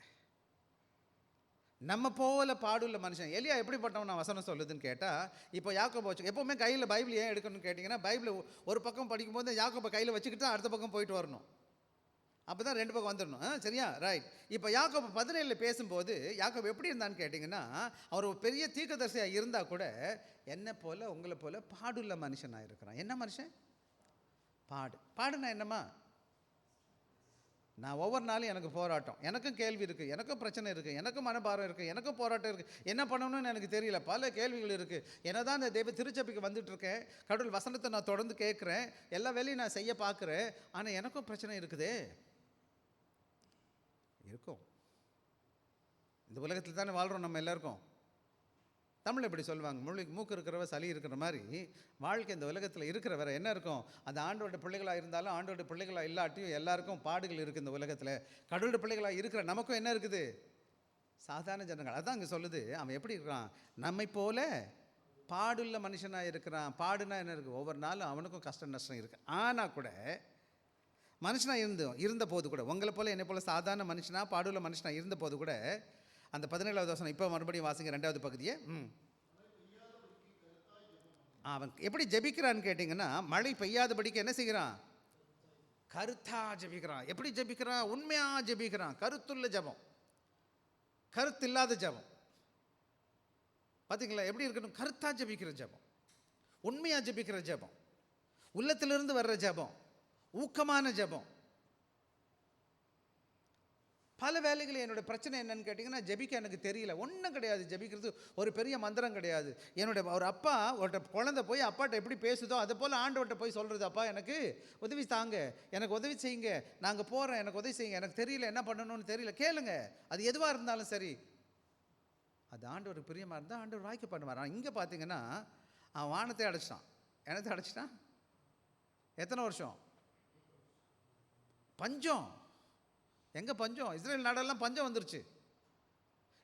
நம்ம போல பாடுள்ள மனுஷன். எலியா எப்படிப்பட்டவன் வசனம் சொல்லுதுன்னு கேட்டால், இப்போ யாக்கோபை வச்சு எப்போவுமே கையில் பைபிள் ஏன் எடுக்கணும்னு கேட்டிங்கன்னா, பைபிள் ஒரு பக்கம் படிக்கும்போது யாக்கோபை கையில் வச்சுக்கிட்டு தான் அடுத்த பக்கம் போயிட்டு வரணும். அப்போ தான் 2 பக்கம் வந்துடணும். சரியா? ரைட். இப்போ யாக்கோபு 17 பேசும்போது யாக்கோபு எப்படி இருந்தான்னு கேட்டிங்கன்னா, அவர் ஒரு பெரிய தீர்க்கதரிசியாக இருந்தால் கூட என்னை போல் உங்களை போல் பாடுள்ள மனுஷனாக இருக்கிறான். என்ன மனுஷன்? பாடுனா என்னம்மா? நான் ஒவ்வொரு நாளும் எனக்கு போராட்டம், எனக்கும் கேள்வி இருக்குது, எனக்கும் பிரச்சனை இருக்குது, எனக்கும் மனபாரம் இருக்குது, எனக்கும் போராட்டம் இருக்குது. என்ன பண்ணணும்னு எனக்கு தெரியல, பல கேள்விகள் இருக்குது. என்ன தான் இந்த தெய்வ திருச்சபைக்கு வந்துட்டுருக்கேன், கடவுள் வசனத்தை நான் தொடர்ந்து கேட்குறேன், எல்லா வேலையும் நான் செய்ய பார்க்குறேன். ஆனால் எனக்கும் பிரச்சனை இருக்குதே. இருக்கும். இந்த உலகத்தில் தானே வாழ்கிறோம் நம்ம எல்லாருக்கும். தமிழ் எப்படி சொல்லுவாங்க, மூக்கு இருக்கிறவ சளி இருக்கிற மாதிரி வாழ்க்கை இந்த உலகத்தில் இருக்கிற வேறு என்ன இருக்கும்? அந்த ஆண்டோட பிள்ளைகளாக இருந்தாலும் ஆண்டோட பிள்ளைகளாக இல்லாட்டியும் எல்லாருக்கும் பாடுகள் இருக்குது இந்த உலகத்தில். கடவுளோட பிள்ளைகளாக இருக்கிற நமக்கும் என்ன இருக்குது? சாதாரண ஜனங்கள். அதான் அங்கே சொல்லுது, அவன் எப்படி இருக்கிறான்? நம்மை போல பாடுள்ள மனுஷனாக இருக்கிறான். பாடுனா என்ன இருக்குது? ஒவ்வொரு நாளும் அவனுக்கும் கஷ்டம் நஷ்டம் இருக்குது. ஆனால் கூட மனுஷனாக இருந்த போது கூட, உங்களை போல் என்னை போல் சாதாரண மனுஷனாக பாடுள்ள மனுஷனாக இருந்த போது கூட, அந்த 17வது வசனம் இப்போ மறுபடியும் வாசிங்க, 2வது பகுதியே. அவன் எப்படி ஜெபிக்கிறான்னு கேட்டிங்கன்னா, மழை பெய்யாதபடிக்கு என்ன செய்கிறான்? கருத்தா ஜெபிக்கிறான். எப்படி ஜெபிக்கிறான்? உண்மையாக ஜெபிக்கிறான். கருத்துள்ள ஜெபம், கருத்து இல்லாத ஜெபம். பார்த்தீங்களா எப்படி இருக்கணும்? கருத்தா ஜெபிக்கிற ஜெபம், உண்மையாக ஜெபிக்கிற ஜெபம், உள்ளத்திலிருந்து வர்ற ஜெபம், ஊக்கமான ஜெபம். பல வேலைகளில் என்னோடய பிரச்சனை என்னன்னு கேட்டிங்கன்னா, ஜெபிக்க எனக்கு தெரியல. ஒன்றும் கிடையாது, ஜெபிக்கிறது ஒரு பெரிய மந்திரம் கிடையாது. என்னுடைய ஒரு அப்பா ஒரு குழந்தை போய் அப்பாட்ட எப்படி பேசுதோ அதை போல் ஆண்டவர்கிட்ட போய் சொல்கிறது, அப்பா எனக்கு உதவி தாங்க, எனக்கு உதவி செய்யுங்க, நாங்கள் போகிறேன், எனக்கு உதவி செய்யுங்க, எனக்கு தெரியல என்ன பண்ணணும்னு தெரியல, கேளுங்க. அது எதுவாக இருந்தாலும் சரி, அது ஆண்டவருக்கு பிரியமாக இருந்தால் ஆண்டவர் வாய்க்க பண்ணுவார். ஆனால் இங்கே பார்த்தீங்கன்னா அவன் வானத்தை அடைச்சிட்டான். என்னத்தை அடைச்சிட்டான்? எத்தனை வருஷம்? பஞ்சம். எங்கே பஞ்சம்? இஸ்ரேல் நாடெல்லாம் பஞ்சம் வந்துருச்சு.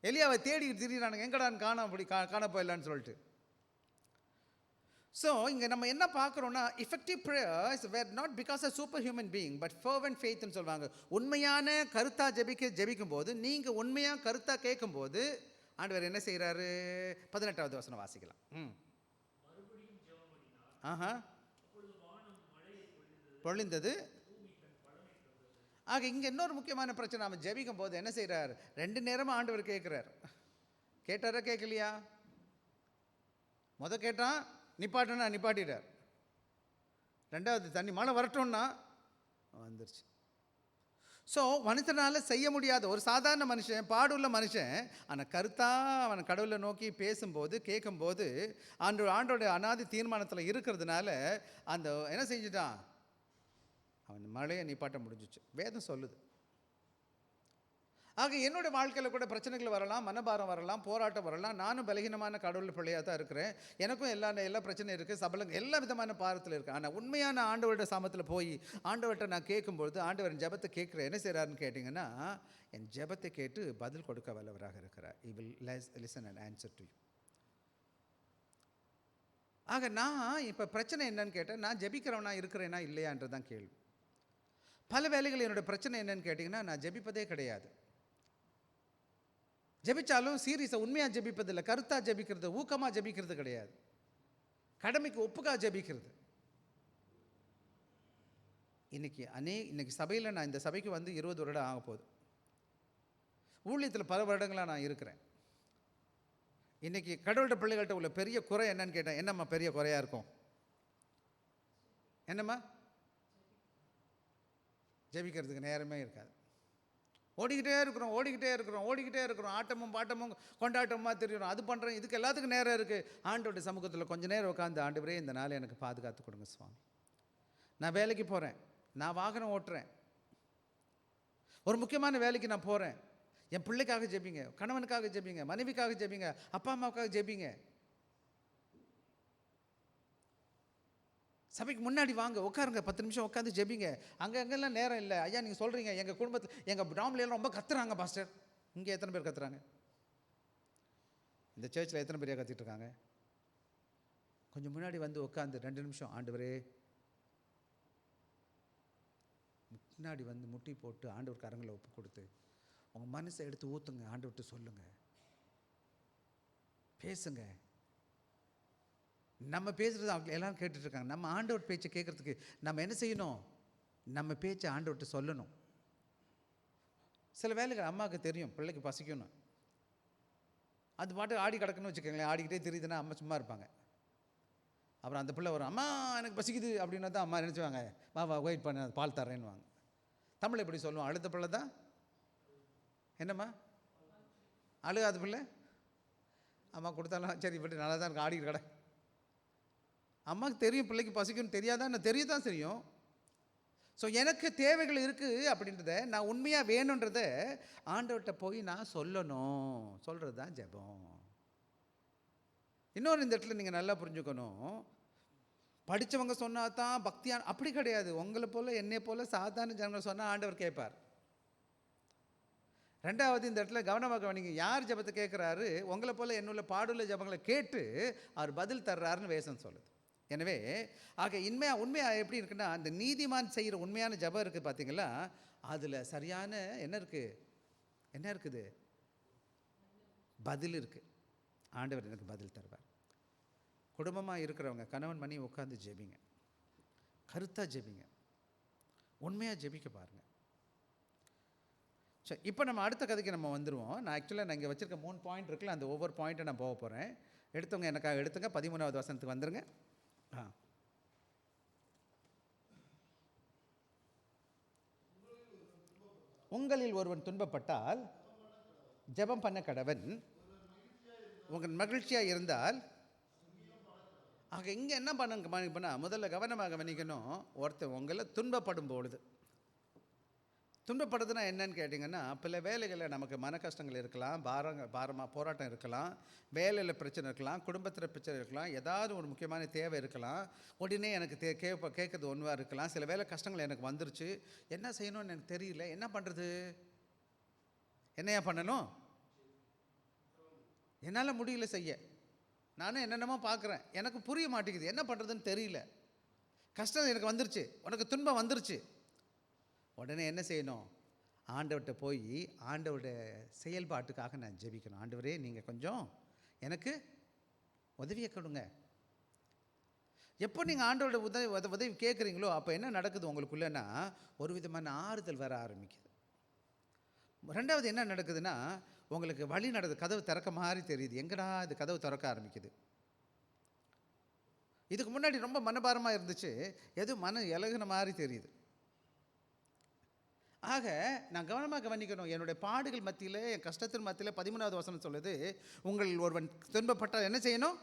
எலியாவை தேடி திடீரானுங்க, எங்கடான்னு காண போயிடலான்னு சொல்லிட்டு. ஸோ இங்கே நம்ம என்ன பார்க்குறோன்னா, effective prayers were not because a superhuman being but fervent faithன்னு சொல்லுவாங்க. உண்மையான கருத்தாக ஜெபிக்கும் போது, நீங்கள் உண்மையாக கருத்தாக கேட்கும்போது ஆண்டவர் என்ன செய்கிறாரு? 18வது வசனம் வாசிக்கலாம். ஆஹா, பொழிந்தது. ஆக இங்கே இன்னொரு முக்கியமான பிரச்சனை, நம்ம ஜெபிக்கும் போது என்ன செய்கிறார்? 2 நேரமும் ஆண்டவர் கேட்குறார். கேட்டாரா கேட்கலையா? கேட்டான், நிப்பாட்டினா நிப்பாட்டிட்டார். 2வது தண்ணி மழை வரட்டும்னா வந்துருச்சு. ஸோ மனுஷனால் செய்ய முடியாத ஒரு சாதாரண மனுஷன், பாடுள்ள மனுஷன், ஆனால் கருத்தாக அவன் கடவுளை நோக்கி பேசும்போது கேட்கும்போது ஆண்டோடைய அனாதி தீர்மானத்தில் இருக்கிறதுனால அந்த என்ன செஞ்சுட்டான்? அவன் மழையை நிப்பாட்ட முடிஞ்சிச்சு. வேதம் சொல்லுது. ஆக என்னுடைய வாழ்க்கையில் கூட பிரச்சனைகள் வரலாம், மனபாரம் வரலாம், போராட்டம் வரலாம். நானும் பலகீனமான கடவுள் பிள்ளையாக தான் இருக்கிறேன். எனக்கும் எல்லா பிரச்சனையும் இருக்குது, சபலங்கள் எல்லா விதமான பாரத்தில் இருக்குது. ஆனால் உண்மையான ஆண்டவருடைய சாமத்தில் போய் ஆண்டவர்கிட்ட நான் கேட்கும்பொழுது ஆண்டவர் ஜெபத்தை கேட்குறேன். என்ன செய்கிறாருன்னு கேட்டிங்கன்னா, என் ஜெபத்தை கேட்டு பதில் கொடுக்க வல்லவராக இருக்கிறார். He will listen and answer to you. ஆக நான் இப்போ பிரச்சனை என்னன்னு கேட்டேன், நான் ஜெபிக்கிறவனா இருக்கிறேனா இல்லையான்றது தான் கேள்வி. பல வேளைகள் என்னோடய பிரச்சனை என்னன்னு கேட்டிங்கன்னா, நான் ஜெபிப்பதே கிடையாது. ஜெபிச்சாலும் சீரியஸாக உண்மையாக ஜெபிப்பதில்லை, கருத்தாக ஜெபிக்கிறது, ஊக்கமாக ஜெபிக்கிறது கிடையாது, கடமைக்கு ஒப்புக்காக ஜெபிக்கிறது. இன்னைக்கு சபையில் நான் இந்த சபைக்கு வந்து 20 வருடம் ஆக போகுது. ஊழியத்தில் பல வருடங்களாக நான் இருக்கிறேன். இன்றைக்கி கடவுள்கிட்ட பிள்ளைகள்கிட்ட உள்ள பெரிய குறை என்னன்னு கேட்டேன். என்னம்மா பெரிய குறையாக இருக்கும்? என்னம்மா? ஜெபிக்கிறதுக்கு நேரமே இருக்காது. ஓடிக்கிட்டே இருக்கிறோம், ஆட்டமும் பாட்டமும் கொண்டாட்டமாக தெரியும், அது பண்ணுறேன், இதுக்கு எல்லாத்துக்கும் நேரம் இருக்குது. ஆண்டோடைய சமூகத்தில் கொஞ்சம் நேரம் உட்காந்து, ஆண்டவரே இந்த நாள் எனக்கு பாதுகாத்து கொடுங்க சுவாமி. நான் வேலைக்கு போகிறேன், நான் வாகனம் ஓட்டுறேன், ஒரு முக்கியமான வேலைக்கு நான் போகிறேன். என் பிள்ளைக்காக ஜெபிங்க, கணவனுக்காக ஜெபிங்க, மனைவிக்காக ஜெபிங்க, அப்பா அம்மாவுக்காக ஜெபிங்க. சபைக்கு முன்னாடி வாங்க, உட்காருங்க, 10 நிமிஷம் உட்காந்து ஜெபிங்க. அங்கெல்லாம் நேரம் இல்லை. ஐயா நீங்கள் சொல்கிறீங்க எங்கள் குடும்பத்தில் எங்கள் டாம்லாம் ரொம்ப கத்துறாங்க பாஸ்டர். இங்கே எத்தனை பேர் கத்துறாங்க? இந்த சர்ச்சில் எத்தனை பேர் கத்திட்டு இருக்காங்க? கொஞ்சம் முன்னாடி வந்து உட்காந்து 2 நிமிஷம், ஆண்டவரே, முன்னாடி வந்து முட்டி போட்டு ஆண்டவர் கரங்களை ஒப்பு கொடுத்து உங்கள் மனசை எடுத்து ஊற்றுங்க, ஆண்டவர்கிட்ட சொல்லுங்கள், பேசுங்க. நம்ம பேசுகிறது அவங்க எல்லோரும் கேட்டுட்ருக்காங்க. நம்ம ஆண்டவர் பேச்சை கேட்குறதுக்கு நம்ம என்ன செய்யணும்? நம்ம பேச்சை ஆண்டவர்கிட்ட சொல்லணும். சில வேலைகள் அம்மாவுக்கு தெரியும் பிள்ளைக்கு பசிக்கணும், அது பாட்டு ஆடி கிடக்குன்னு வச்சுக்கோங்களேன். ஆடிக்கிட்டே தெரியுதுன்னா அம்மா சும்மா இருப்பாங்க. அப்புறம் அந்த பிள்ளை வரும், அம்மா எனக்கு பசிக்குது அப்படின்னா தான் அம்மா நினச்சிவாங்க, வா வெயிட் பண்ண பால் தரேன்னு வாங்க. தமிழ் எப்படி சொல்லுவோம்? அழுத பிள்ளை தான் என்னம்மா? அழுகாத பிள்ளை அம்மா கொடுத்தாலும் சரி இப்படி நல்லா தான் இருக்கு, ஆடிக்கிட்டு கடை. அம்மாவுக்கு தெரியும் பிள்ளைக்கு பசிக்குன்னு, தெரியாதான்? நான் தெரியதான் தெரியும். ஸோ எனக்கு தேவைகள் இருக்குது அப்படின்றத நான் உண்மையாக வேணுன்றத ஆண்டவர்கிட்ட போய் நான் சொல்லணும். சொல்கிறது தான் ஜெபம். இன்னொரு இந்த இடத்துல நீங்கள் நல்லா புரிஞ்சுக்கணும், படித்தவங்க சொன்னால் தான் பக்தியான அப்படி கிடையாது. உங்களை போல் என்னை போல் சாதாரண ஜனங்கள் சொன்னால் ஆண்டவர் கேட்பார். 2வது இந்த இடத்துல கவனமாக கவனிங்க, யார் ஜெபத்தை கேட்குறாரு? உங்களை போல் என்னுள்ள பாடுள்ள ஜெபங்களை கேட்டு அவர் பதில் தர்றாருன்னு வேதம் சொல்லுது. எனவே ஆக உண்மையாக எப்படி இருக்குன்னா, அந்த நீதிமான் செய்கிற உண்மையான ஜெபம் இருக்குது பார்த்தீங்களா, அதில் சரியான என்ன இருக்குது? பதில் இருக்குது. ஆண்டவர் எனக்கு பதில் தருவார். குடும்பமாக இருக்கிறவங்க கணவன் மணி உட்காந்து ஜெபிங்க, கருத்தாக ஜெபிங்க, உண்மையாக ஜெபிக்க பாருங்கள். சரி, இப்போ நம்ம அடுத்த கதைக்கு நம்ம வந்துடுவோம். நான் ஆக்சுவலாக நான் இங்கே வச்சுருக்க 3 பாயிண்ட் இருக்குல்ல, அந்த ஒவ்வொரு பாயிண்ட்டை நான் போக போகிறேன். எடுத்தவங்க எனக்காக எடுத்துங்க. 13வது வசனத்துக்கு வந்துடுங்க. உங்களில் ஒருவன் துன்பப்பட்டால் ஜெபம் பண்ண கடவன். உங்கள் மகிழ்ச்சியாக இருந்தால். ஆக இங்கே என்ன பண்ணுங்கன்னா முதல்ல கவனமாக கவனிக்கணும். ஒருத்தர் உங்களை துன்பப்படும் பொழுது, துன்பப்படுதுன்னா என்னன்னு கேட்டிங்கன்னா, பல வேலைகளில் நமக்கு மன கஷ்டங்கள் இருக்கலாம், பாரமாக போராட்டம் இருக்கலாம், வேலையில் பிரச்சனை இருக்கலாம், குடும்பத்தில் பிரச்சனை இருக்கலாம், ஏதாவது ஒரு முக்கியமான தேவை இருக்கலாம். உடனே எனக்கு கேட்குறது ஒன்றுவா இருக்கலாம். சில வேலை கஷ்டங்கள் எனக்கு வந்துருச்சு, என்ன செய்யணும்னு எனக்கு தெரியல, என்ன பண்ணுறது? என்னையா பண்ணணும்? என்னால் முடியல செய்ய. நானும் என்னென்னமோ பார்க்குறேன், எனக்கு புரிய மாட்டேங்குது, என்ன பண்ணுறதுன்னு தெரியல. கஷ்டம் எனக்கு வந்துருச்சு, உனக்கு துன்பம் வந்துருச்சு. உடனே என்ன செய்யணும்? ஆண்டவர்கிட்ட போய் ஆண்டவருடைய செயல்பாட்டுக்காக நான் ஜெபிக்கணும். ஆண்டவரே, நீங்கள் கொஞ்சம் எனக்கு உதவியை கொடுங்க. எப்போ நீங்கள் ஆண்டவரோட உதவி கேட்குறீங்களோ அப்போ என்ன நடக்குது உங்களுக்குள்ளேன்னா, ஒரு விதமான ஆறுதல் வர ஆரம்பிக்குது. ரெண்டாவது என்ன நடக்குதுன்னா, உங்களுக்கு வழி நடக்குது, கதவு திறக்க மாதிரி தெரியுது. எங்கடா இது கதவு திறக்க ஆரம்பிக்குது. இதுக்கு முன்னாடி ரொம்ப மனபாரமாக இருந்துச்சு, எது மனம் இலகுன மாதிரி தெரியுது. ஆக நான் கவனமாக கவனிக்கணும். என்னுடைய பாடுகள் மத்தியில், என் கஷ்டத்தின் மத்தியில் 13வது வசனம் சொல்லுது, உங்கள் ஒருவன் துன்பப்பட்டால் என்ன செய்யணும்?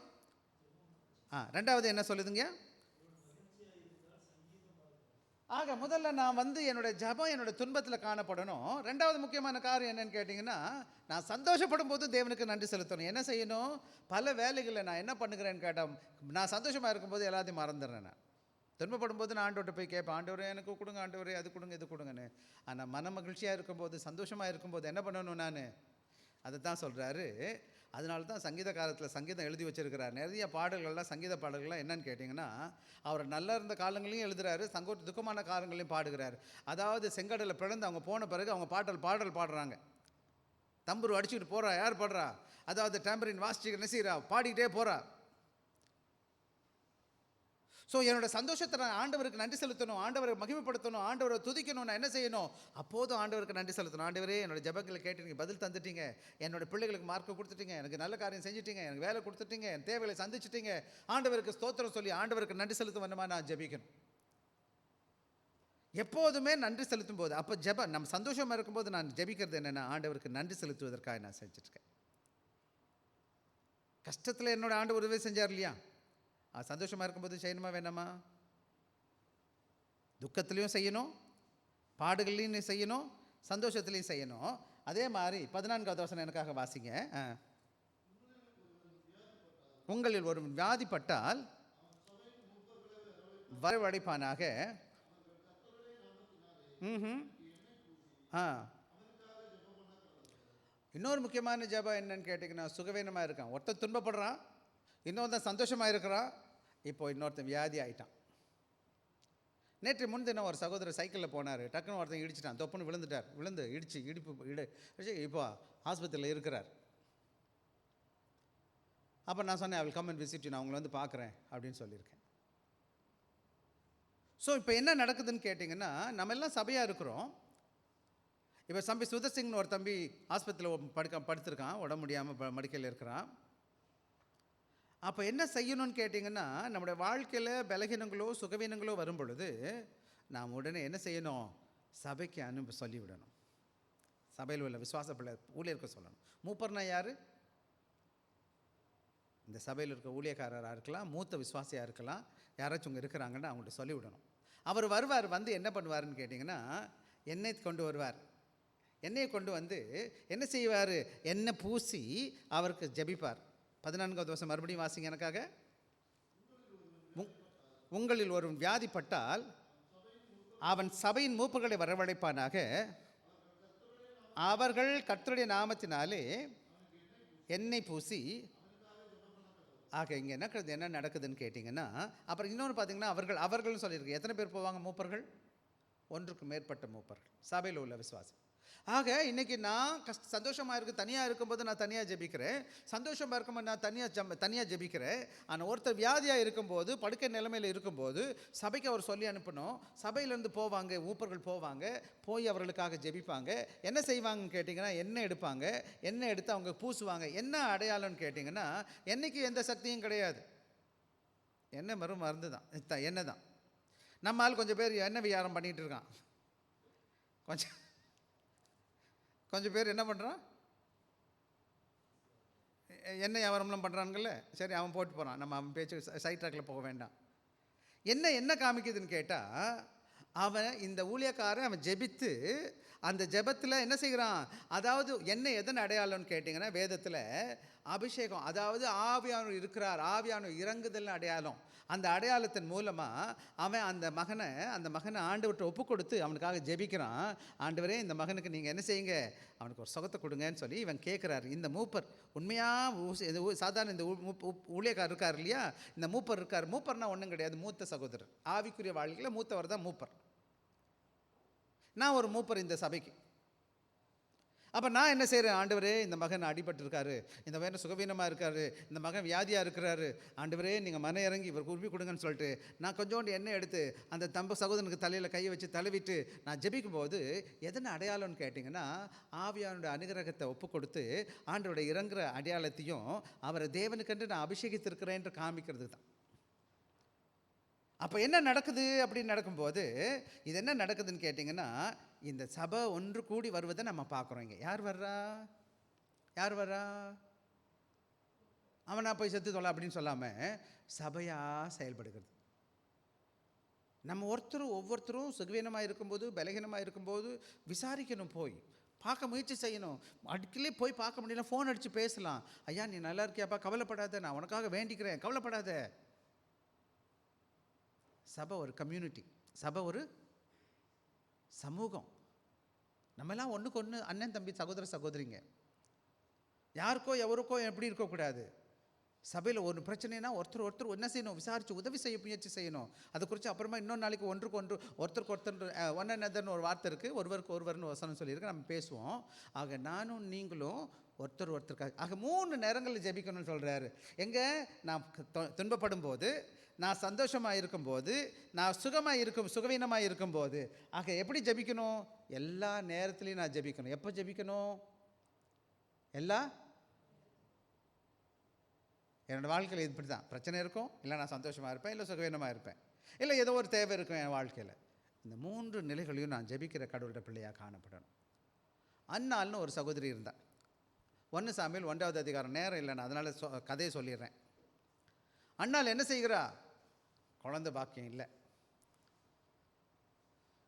ரெண்டாவது என்ன சொல்லுதுங்க? ஆக முதல்ல நான் என்னோட ஜபம் என்னோட துன்பத்தில் காணப்படணும். ரெண்டாவது முக்கியமான காரியம் என்னன்னு கேட்டிங்கன்னா, நான் சந்தோஷப்படும் போது தேவனுக்கு நன்றி செலுத்தணும். என்ன செய்யணும்? பல வேலைகளில் நான் என்ன பண்ணுகிறேன்னு கேட்டால், நான் சந்தோஷமாக இருக்கும்போது எல்லாத்தையும் மறந்துடுறேன். நான் துன்பப்படும் போது நான் ஆண்டவர்கிட்ட போய் கேட்பேன், ஆண்டவரே எனக்கு கொடுங்க, ஆண்டவரே அது கொடுங்க, இது கொடுங்கன்னு. ஆனால் மன மகிழ்ச்சியாக இருக்கும்போது, சந்தோஷமாக இருக்கும்போது என்ன பண்ணணும்? நான் அதை தான் சொல்கிறாரு. அதனால தான் சங்கீதக்காரத்தில் சங்கீதம் எழுதி வச்சிருக்கிறார். நிறைய பாடல்கள்லாம், சங்கீத பாடல்கள்லாம் என்னன்னு கேட்டிங்கன்னா, அவர் நல்லா இருந்த காலங்களையும் எழுதுகிறாரு, துக்கமான காலங்களையும் பாடுகிறார். அதாவது செங்கடலை பிளந்து அவங்க போன பிறகு அவங்க பாடல் பாடுறாங்க. தம்புரு அடிச்சுக்கிட்டு போகிறா. யார் பாடுறா? அதாவது டேம்பரின் வாசிச்சு நெசீரா பாடிக்கிட்டே போகிறா. ஸோ என்னோட சந்தோஷத்தை நான் ஆண்டவருக்கு நன்றி செலுத்தணும், ஆண்டவரை மகிமைப்படுத்தணும், ஆண்டவரை துதிக்கணும். நான் என்ன செய்யணும்? அப்போதும் ஆண்டவருக்கு நன்றி செலுத்தணும். ஆண்டவரே, என்னோட ஜெபங்களை கேட்டு பதில் தந்துட்டீங்க, என்னோட பிள்ளைகளுக்கு மார்க்கு கொடுத்துட்டீங்க, எனக்கு நல்ல காரியம் செஞ்சுட்டீங்க, எனக்கு வேலை கொடுத்துட்டீங்க, என் தேவைகளை சந்திச்சிட்டீங்க, ஆண்டவருக்கு ஸ்தோத்திரம் சொல்லி ஆண்டவருக்கு நன்றி செலுத்தும் வேணுமா நான் ஜெபிக்கணும். எப்போதுமே நன்றி செலுத்தும் போது, அப்போ நம்ம சந்தோஷமாக இருக்கும்போது நான் ஜெபிக்கிறது என்னென்னா, ஆண்டவருக்கு நன்றி செலுத்துவதற்காக நான் செஞ்சுருக்கேன். கஷ்டத்தில் என்னோட ஆண்டவர் உதவி செஞ்சார் இல்லையா? சந்தோஷமாக இருக்கும்போது செய்யணுமா வேணாமா? துக்கத்துலேயும் செய்யணும், பாடுகள்லையும் செய்யணும், சந்தோஷத்துலேயும் செய்யணும். அதே மாதிரி 14வது வசனம் எனக்காக வாசிங்க. உங்களில் ஒரு வியாதிப்பட்டால் வரவழைப்பானாக. இன்னொரு முக்கியமான ஜெபம் என்னன்னு கேட்டிங்கன்னா, சுகவீனமாக இருக்கான் ஒருத்தர், துன்பப்படுறான், இன்னொருத்தன் சந்தோஷமாக இருக்கிறான், இப்போ இன்னொருத்தன் வியாதி ஆகிட்டான். நேற்று முன்தினம் ஒரு சகோதரர் சைக்கிளில் போனார், டக்குன்னு ஒருத்தன் இடிச்சிட்டான், தொப்புன்னு விழுந்துட்டார். இடிப்பு இப்போ ஆஸ்பத்திரியில் இருக்கிறார். அப்போ நான் சொன்னேன், அவள் கம் அண்ட் விசிட், நான் அவங்களை பார்க்குறேன் அப்படின்னு சொல்லியிருக்கேன். ஸோ இப்போ என்ன நடக்குதுன்னு கேட்டிங்கன்னா, நம்ம எல்லாம் சபையாக இருக்கிறோம். இப்போ தம்பி சுதர்சிங்னு ஒரு தம்பி ஆஸ்பத்திரியில் படுத்திருக்கான், உடம்பு முடியாமல் மடிக்கையில் இருக்கிறான். அப்போ என்ன செய்யணும்னு கேட்டிங்கன்னா, நம்முடைய வாழ்க்கையில் பலகீனங்களோ சுகவீனங்களோ வரும் பொழுது நாம் உடனே என்ன செய்யணும்? சபைக்கு சொல்லிவிடணும். சபையில் உள்ள விசுவாச பிள்ளை ஊழியருக்கு சொல்லணும். மூப்பர்னா யார்? இந்த சபையில் இருக்க ஊழியக்காரராக இருக்கலாம், மூத்த விசுவாசியாக இருக்கலாம், யாராச்சும் இங்கே இருக்கிறாங்கன்னா அவங்கள்ட்ட சொல்லிவிடணும். அவர் வருவார், என்ன பண்ணுவார்னு கேட்டிங்கன்னா, எண்ணெய் கொண்டு வருவார். எண்ணெயை கொண்டு என்ன செய்வார்? எண்ணெய் பூசி அவருக்கு ஜெபிப்பார். 14வது வசனம் மறுபடியும் வாசிங்க எனக்காக. உங்களில் ஒரு வியாதிப்பட்டால் அவன் சபையின் மூப்பர்களை வரவழைப்பானாக, அவர்கள் கர்த்தருடைய நாமத்தினாலே எண்ணெய் பூசி. ஆக இங்கே என்ன நடக்குதுன்னு கேட்டிங்கன்னா, அப்புறம் இன்னொன்று பார்த்தீங்கன்னா, அவர்கள்னு சொல்லியிருக்கு. எத்தனை பேர் போவாங்க? மூப்பர்கள். ஒன்றுக்கு மேற்பட்ட மூப்பர்கள், சபையில் உள்ள விசுவாசி. ஆக இன்றைக்கி நான் சந்தோஷமாக இருக்குது, தனியாக இருக்கும்போது நான் தனியாக ஜெபிக்கிறேன், சந்தோஷமாக இருக்கும்போது நான் தனியாக ஜெபிக்கிறேன். ஆனால் ஒருத்தர் வியாதியாக இருக்கும்போது, படுக்கை நிலைமையில் இருக்கும்போது சபைக்கு அவர் சொல்லி அனுப்பணும். சபையிலேருந்து போவாங்க, ஊப்பர்கள் போவாங்க, போய் அவர்களுக்காக ஜெபிப்பாங்க. என்ன செய்வாங்கன்னு கேட்டிங்கன்னா, எண்ணெய் எடுப்பாங்க, எண்ணெய் எடுத்து அவங்க பூசுவாங்க. என்ன அடையாளம்னு கேட்டிங்கன்னா, எண்ணெய்க்கு எந்த சக்தியும் கிடையாது, எண்ணெய் மருந்து தான், எண்ணெய் தான். நம்மால் கொஞ்சம் பேர் எண்ணெய் வியாபாரம் பண்ணிகிட்டு இருக்கான். கொஞ்சம் கொஞ்சம் பேர் என்ன பண்ணுறான், என்ன வியாபாரம்லாம் பண்ணுறானுங்கள்ல, சரி அவன் போட்டு போகிறான், நம்ம அவன் பேச்சு சைட் ட்ராக்கில் போக வேண்டாம். என்ன காமிக்குதுன்னு கேட்டால், அவன் இந்த ஊழியக்காரன் அவன் ஜெபித்து அந்த ஜெபத்தில் என்ன செய்கிறான், அதாவது என்ன எதன் அடையாளம்னு கேட்டிங்கன்னா வேதத்தில் அபிஷேகம், அதாவது ஆவியானவர் இருக்கிறார், ஆவியானவர் இறங்குதல் அடையாளம். அந்த அடையாளத்தின் மூலமாக அவன் அந்த மகனை ஆண்டவர்கிட்ட ஒப்பு கொடுத்து அவனுக்காக ஜெபிக்கிறான். ஆண்டவரே இந்த மகனுக்கு நீங்கள் என்ன செய்யுங்க, அவனுக்கு ஒரு சுகத்தை கொடுங்கன்னு சொல்லி இவன் கேட்குறாரு. இந்த மூப்பர் உண்மையாக சாதாரண இந்த ஊழியக்காரர் இருக்கார் இல்லையா, இந்த மூப்பர் இருக்கார். மூப்பர்னா ஒன்றும் கிடையாது, மூத்த சகோதரர். ஆவிக்குரிய வாழ்க்கையில் மூத்தவர் தான் மூப்பர். நான் ஒரு மூப்பர் இந்த சபைக்கு. அப்போ நான் என்ன செய்கிறேன், ஆண்டவரே இந்த மகன் அடிபட்டிருக்காரு, இந்த மகன் சுகவீனமாக இருக்காரு, இந்த மகன் வியாதியாக இருக்கிறாரு, ஆண்டவரே நீங்கள் மன இறங்கி இவருக்கு உறுப்பி கொடுங்கன்னு சொல்லிட்டு நான் கொஞ்சோண்டு எண்ணெய் எடுத்து அந்த சகோதரனுக்கு தலையில் கையை வச்சு தழுவிட்டு நான் ஜெபிக்கும் போது எதனை அடையாளம்னு கேட்டிங்கன்னா, ஆவியானுடைய அனுகிரகத்தை ஒப்பு கொடுத்து ஆண்டவருடைய இறங்குற அடையாளத்தையும் அவரை தேவனுக்கென்று நான் அபிஷேகித்திருக்கிறேன் காமிக்கிறது தான். அப்போ என்ன நடக்குது அப்படின்னு நடக்கும்போது இது என்ன நடக்குதுன்னு கேட்டிங்கன்னா, இந்த சபை ஒன்று கூடி வருவதை நம்ம பார்க்குறோம். இங்கே யார் வர்றா, அவனா போய் செத்து தொலை அப்படின்னு சொல்லாமல் சபையாக செயல்படுகிறது. நம்ம ஒவ்வொருத்தரும் சுகவீனமாக இருக்கும்போது, பலகீனமாக இருக்கும்போது விசாரிக்கணும், போய் பார்க்க முயற்சி செய்யணும். அடிக்கலே போய் பார்க்க முடியல, ஃபோன் அடித்து பேசலாம். ஐயா நீ நல்லா இருக்கியாப்பா, கவலைப்படாத, நான் உனக்காக வேண்டிக்கிறேன், கவலைப்படாத. சபை ஒரு கம்யூனிட்டி, சபை ஒரு சமூகம். நம்மெல்லாம் ஒன்றுக்கு ஒன்று அண்ணன் தம்பி சகோதர சகோதரிங்க. யாருக்கோ எவருக்கோ எப்படி இருக்கக்கூடாது. சபையில் ஒரு பிரச்சனைனா ஒருத்தர் என்ன செய்யணும், விசாரித்து உதவி செய்ய முயற்சி செய்யணும். அதை குறித்து அப்புறமா இன்னொரு நாளைக்கு ஒருத்தருக்கு ஒருத்தர் ஒன் அனதர்னு ஒரு வார்த்தை இருக்குது, ஒருவருக்கு ஒருவர்னு வசனம் சொல்லியிருக்கு, நம்ம பேசுவோம். ஆக நானும் நீங்களும் ஒருத்தருக்காக ஆக 3 நேரங்களில் ஜெபிக்கணும்னு சொல்கிறாரு. எங்கே நான் துன்பப்படும் போது, நான் சந்தோஷமாக இருக்கும்போது, நான் சுகவீனமாக இருக்கும்போது. ஆக எப்படி ஜெபிக்கணும், எல்லா நேரத்துலையும் நான் ஜெபிக்கணும். எப்போ ஜெபிக்கணும், என்னோடய வாழ்க்கையில் இப்படி தான் பிரச்சனை இருக்கும், இல்லை நான் சந்தோஷமாக இருப்பேன், இல்லை சுகவீனமாக இருப்பேன், இல்லை ஏதோ ஒரு தேவை இருக்கும் என் வாழ்க்கையில். இந்த 3 நிலைகளையும் நான் ஜெபிக்கிற கடவுளோட பிள்ளையாக காணப்படணும். அன்னால்னு ஒரு சகோதரி இருந்தாள். 1 சாமுவேல் 1வது அதிகாரம், நேரம் இல்லை நான் அதனால் கதையை சொல்லிடுறேன். அன்னாள் என்ன செய்கிறா, குழந்தை பாக்கியம் இல்லை.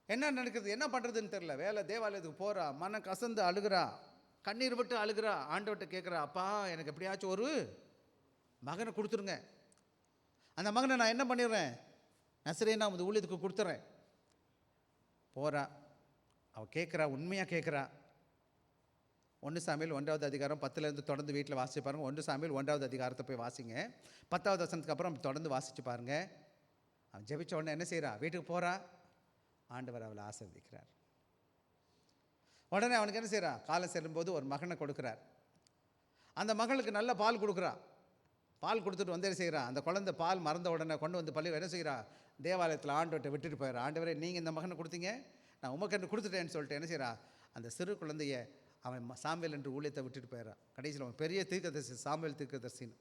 என்ன நடக்குது, என்ன பண்ணுறதுன்னு தெரில. தேவாலயத்துக்கு போகிறா, மன கசந்து அழுகிறா, கண்ணீர் விட்டு அழுகிறா, ஆண்டவர்கிட்ட கேட்குறா, அப்பா எனக்கு எப்படியாச்சும் ஒரு மகனை கொடுத்துருங்க. அந்த மகனை நான் என்ன பண்ணிடுறேன், நசரேனா அந்த ஊழியத்துக்கு கொடுத்துட்றேன். போகிறா, அவள் கேட்குறா, உண்மையாக கேட்குறா. 1 சாமுவேல் 1வது அதிகாரம் 10லேருந்து தொடர்ந்து வீட்டில் வாசிச்சு பாருங்கள். 1 சாமுவேல் 1வது அதிகாரத்தை போய் வாசிங்க. 10வது வசனத்துக்கு அப்புறம் தொடர்ந்து வாசித்து பாருங்கள். அவன் ஜெபிச்ச உடனே என்ன செய்கிறா, வீட்டுக்கு போகிறா, ஆண்டவர் அவளை ஆசீர்வதிக்கிறார். உடனே அவனுக்கு என்ன செய்கிறா, காலம் செல்லும்போது ஒரு மகனை கொடுக்குறார். அந்த மகளுக்கு நல்ல பால் கொடுக்குறா. பால் கொடுத்துட்டு வந்து என்ன செய்கிறா, அந்த குழந்தை பால் மறந்த உடனே கொண்டு வந்து பள்ளி என்ன செய்கிறா, தேவாலயத்தில் ஆண்டவர்கிட்ட விட்டுட்டு போயிடறா. ஆண்டவரே நீங்கள் இந்த மகனை கொடுத்தீங்க, நான் உமக்கு கொடுத்துட்டேன்னு சொல்லிட்டு என்ன செய்கிறா, அந்த சிறு குழந்தைய அவன் சாமுவேல் என்று ஊழியத்தை விட்டுட்டு போயிடறான். கடைசியில் அவன் பெரிய தீர்க்கதரிசி, சாமுவேல் தீர்க்கதரிசின்னு.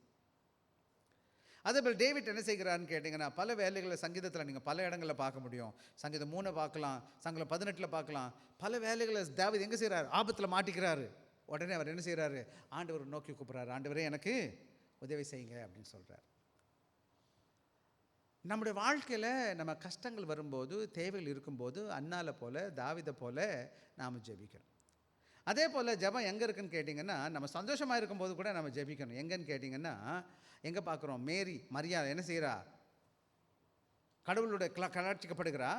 அதேபோல் டேவிட் என்ன செய்கிறான்னு கேட்டிங்கன்னா, பல வேலைகளை சங்கீதத்தில் நீங்கள் பல இடங்களில் பார்க்க முடியும். சங்கீதம் 3 பார்க்கலாம், சங்கீதம் 18 பார்க்கலாம். பல வேலைகளை தாவீது எங்கே செய்கிறார், ஆபத்தில் மாட்டிக்கிறாரு. உடனே அவர் என்ன செய்கிறாரு, ஆண்டவர் நோக்கி கூப்பிட்றாரு, ஆண்டவரே எனக்கு உதவி செய்யுங்க அப்படின்னு சொல்கிறார். நம்முடைய வாழ்க்கையில் நம்ம கஷ்டங்கள் வரும்போது, தேவைகள் இருக்கும்போது, அன்னாலை போல் தாவீதை போல் நாம் ஜெபிக்கணும். அதே போல் ஜெபம் எங்கே இருக்குன்னு கேட்டிங்கன்னா, நம்ம சந்தோஷமாக இருக்கும்போது கூட நம்ம ஜெபிக்கணும். எங்கன்னு கேட்டிங்கன்னா, எங்கே பார்க்குறோம், மரியா என்ன செய்கிறா, கடவுளுடைய கலாட்சிக்கப்படுகிறா.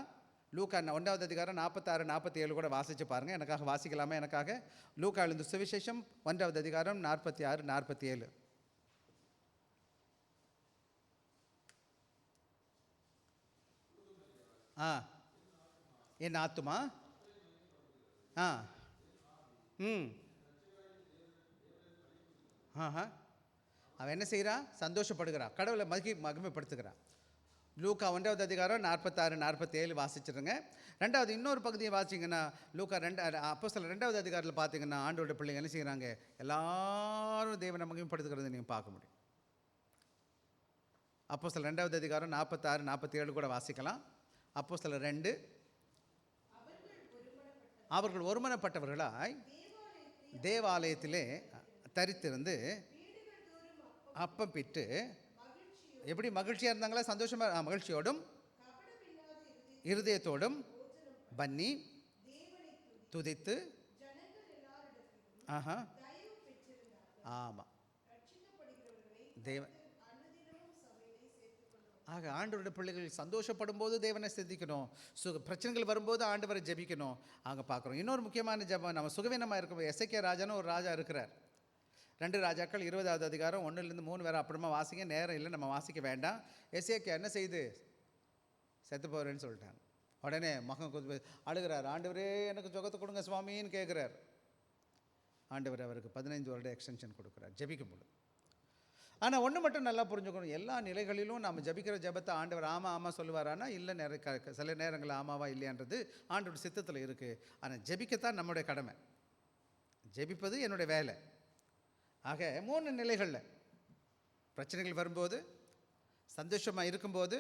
லூக்கா 1வது அதிகாரம் 46, 47 கூட வாசித்து பாருங்கள். எனக்காக வாசிக்கலாமா, எனக்காக லூக்கா எழுந்த சுவிசேஷம் 1வது அதிகாரம் 46, 47. என் ஆத்துமா அவன் என்ன செய்கிறா, சந்தோஷப்படுகிறா, கடவுளை மகிமைப்படுத்துகிறா. லூக்கா 1வது அதிகாரம் 46, 47 வாசிச்சிருங்க. 2வது இன்னொரு பகுதியை வாசிங்கன்னா, லூக்கா அப்போஸ்தலர் 2வது அதிகாரத்தில் பார்த்தீங்கன்னா, ஆண்டோட பிள்ளைங்க என்ன செய்கிறாங்க, எல்லாரும் தேவனை மகிமைப்படுத்துகிறத நீங்கள் பார்க்க முடியும். அப்போஸ்தலர் 2வது அதிகாரம் 46, 47 கூட வாசிக்கலாம். அப்போஸ்தலர் 2, அவர்கள் ஒருமனப்பட்டவர்களாய் தேவாலயத்திலே தரித்திருந்து அப்பம் பிட்டு எப்படி மகிழ்ச்சியாக இருந்தாங்களா? சந்தோஷமாக மகிழ்ச்சியோடும் இருதயத்தோடும் பண்ணி துதித்து. ஆஹா, ஆமாம். தேவ ஆக ஆண்டவருடைய பிள்ளைகள் சந்தோஷப்படும் போது தேவனை சிந்திக்கணும். பிரச்சனைகள் வரும்போது ஆண்டவரை ஜெபிக்கணும். ஆக பார்க்குறோம். இன்னொரு முக்கியமான ஜெபம், நம்ம சுகவீனமாக இருக்கும். எசேக்கியா ராஜான்னு ஒரு ராஜா இருக்கிறார். 2 ராஜாக்கள் 20வது அதிகாரம் 1-3 வேறு அப்புறமா வாசிங்க, நேரம் இல்லை, நம்ம வாசிக்க வேண்டாம். எசேக்கியா என்ன செய்து செத்து போகிறேன்னு சொல்லிட்டாங்க. உடனே மகன் அழுகிறார், ஆண்டவரே எனக்கு சுகத்தை கொடுங்க சுவாமின்னு கேட்குறார். ஆண்டவர் அவருக்கு 15 வருட எக்ஸ்டென்ஷன் கொடுக்குறார் ஜெபிக்கும் பொழுது. ஆனால் ஒன்று மட்டும் நல்லா புரிஞ்சுக்கணும், எல்லா நிலைகளிலும் நம்ம ஜபிக்கிற ஜபத்தை ஆண்டவர் ஆமாம் சொல்லுவாரானா இல்லை, சில நேரங்கள் ஆமாவா இல்லையான்றது ஆண்டவர் சித்தத்தில் இருக்குது. ஆனால் ஜபிக்கத்தான் நம்முடைய கடமை, ஜபிப்பது என்னுடைய வேலை. ஆக 3 நிலைகளில் பிரச்சனைகள் வரும்போது, சந்தோஷமாக இருக்கும்போது,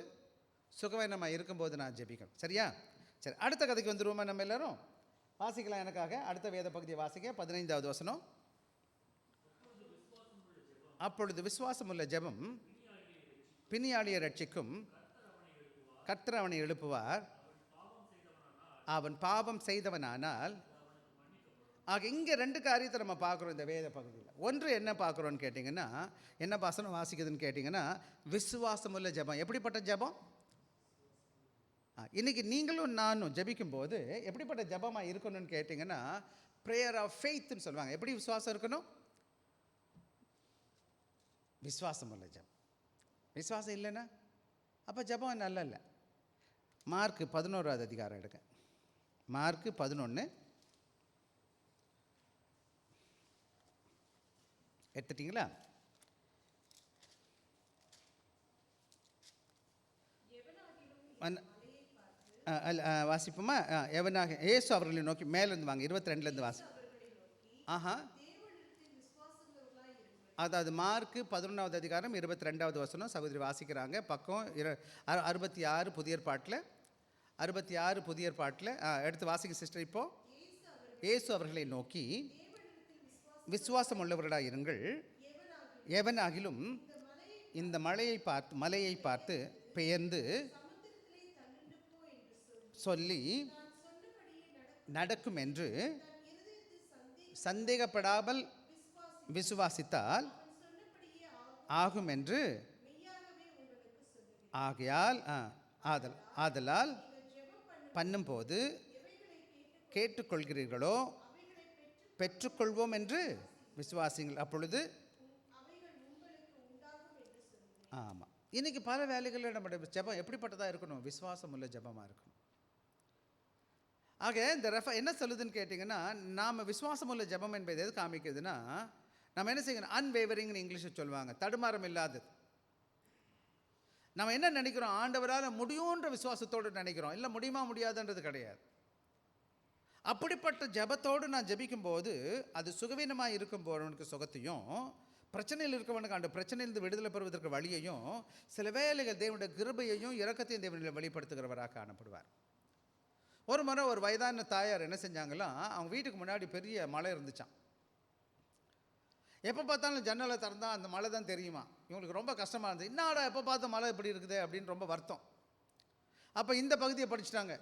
சுகவீனமாக இருக்கும்போது நான் ஜபிக்கணும். சரியா? சரி, அடுத்த கதைக்கு வந்துடுவோமா? நம்ம எல்லோரும் வாசிக்கலாம் எனக்காக. அடுத்த வேத பகுதியை வாசிக்க 15வது வசனம். அப்பொழுது விசுவாசமுள்ள ஜெபம் பிணியாளியை ரட்சிக்கும், கர்த்தர் அவனை எழுப்புவார், அவன் பாவம் செய்தவனானால். ஆக இங்கே 2 காரியத்தை நம்ம பார்க்குறோம் இந்த வேத பகுதியில். ஒன்று என்ன பார்க்குறோன்னு கேட்டிங்கன்னா, என்ன வசனம் வாசிக்குதுன்னு கேட்டிங்கன்னா, விசுவாசமுள்ள ஜெபம். எப்படிப்பட்ட ஜெபம்? இன்றைக்கி நீங்களும் நானும் ஜெபிக்கும்போது எப்படிப்பட்ட ஜெபமாக இருக்கணும்னு கேட்டிங்கன்னா, ப்ரேயர் ஆஃப் ஃபெய்த்னு சொல்லுவாங்க. எப்படி விசுவாசம் இருக்கணும்? விசுவாசம் உள்ள ஜெபம். விசுவாசம் இல்லைன்னா அப்போ ஜெபம் நல்ல இல்லை. மார்க் 11வது அதிகாரம் எடுக்க. மார்க் 11 எடுத்துட்டிங்களா? வாசிப்போமா? எவனாக இயேசு அவர்களை நோக்கி, மேலேருந்து வாங்க, 22லேருந்து வாசி. ஆஹா, அதாவது மார்க் 11வது அதிகாரம் 22வது வசனம் சகோதரி வாசிக்கிறாங்க. பக்கம் 66 புதிய ஏற்பாட்டில், 66 புதிய ஏற்பாட்டில் எடுத்து வாசிக்க சிஸ்டர். இப்போ இயேசு அவர்களை நோக்கி, விசுவாசம் உள்ளவர்களாக இருங்கள், எவனாகிலும் இந்த மலையை பார்த்து பெயர்ந்து சொல்லி நடக்கும் என்று சந்தேகப்படாமல் விசுவாசித்தால் ஆகும் என்று. ஆதலால் பண்ணும்போது கேட்டுக்கொள்கிறீர்களோ பெற்றுக்கொள்வோம் என்று விசுவாசிங்கள், அப்பொழுது. ஆமாம், இன்றைக்கி பல வேலைகளில் நம்முடைய ஜெபம் எப்படிப்பட்டதாக இருக்கணும்? விசுவாசம் உள்ள ஜெபமாக இருக்கணும். ஆக இந்த என்ன சொல்லுதுன்னு கேட்டிங்கன்னா, நாம் விசுவாசம் உள்ள ஜெபம் என்பது எது காமிக்குதுன்னா, நம்ம என்ன செய்யணும்? அன்வேவரிங்னு இங்கிலீஷில் சொல்லுவாங்க, தடுமாறம் இல்லாதது. நம்ம என்ன நினைக்கிறோம்? ஆண்டவரால் முடியுன்ற விசுவாசத்தோடு நினைக்கிறோம், இல்லை முடியுமா முடியாதுன்றது கிடையாது. அப்படிப்பட்ட ஜெபத்தோடு நான் ஜெபிக்கும்போது அது சுகவீனமாக இருக்கும்போவனுக்கு சுகத்தையும், பிரச்சனையில் இருக்கவனுக்கு அந்த பிரச்சனையிலிருந்து விடுதலை பெறுவதற்கு வழியையும், சில வேளைகள் தேவனுடைய கிருபையையும் இரக்கத்தையும் தேவனில் வெளிப்படுத்துகிறவராக காணப்படுவார். ஒரு முறை ஒரு வயதான தாயார் என்ன செஞ்சாங்களாம், அவங்க வீட்டுக்கு முன்னாடி பெரிய மலை இருந்துச்சான். எப்போ பார்த்தாலும் ஜன்னலை திறந்தால் அந்த மலை தான் தெரியுமா. இவங்களுக்கு ரொம்ப கஷ்டமாக இருந்தது. என்னடா எப்போ பார்த்த மலை இப்படி இருக்குது அப்படின்னு ரொம்ப வருத்தம். அப்போ இந்த பகுதியை படிச்சுட்டாங்க.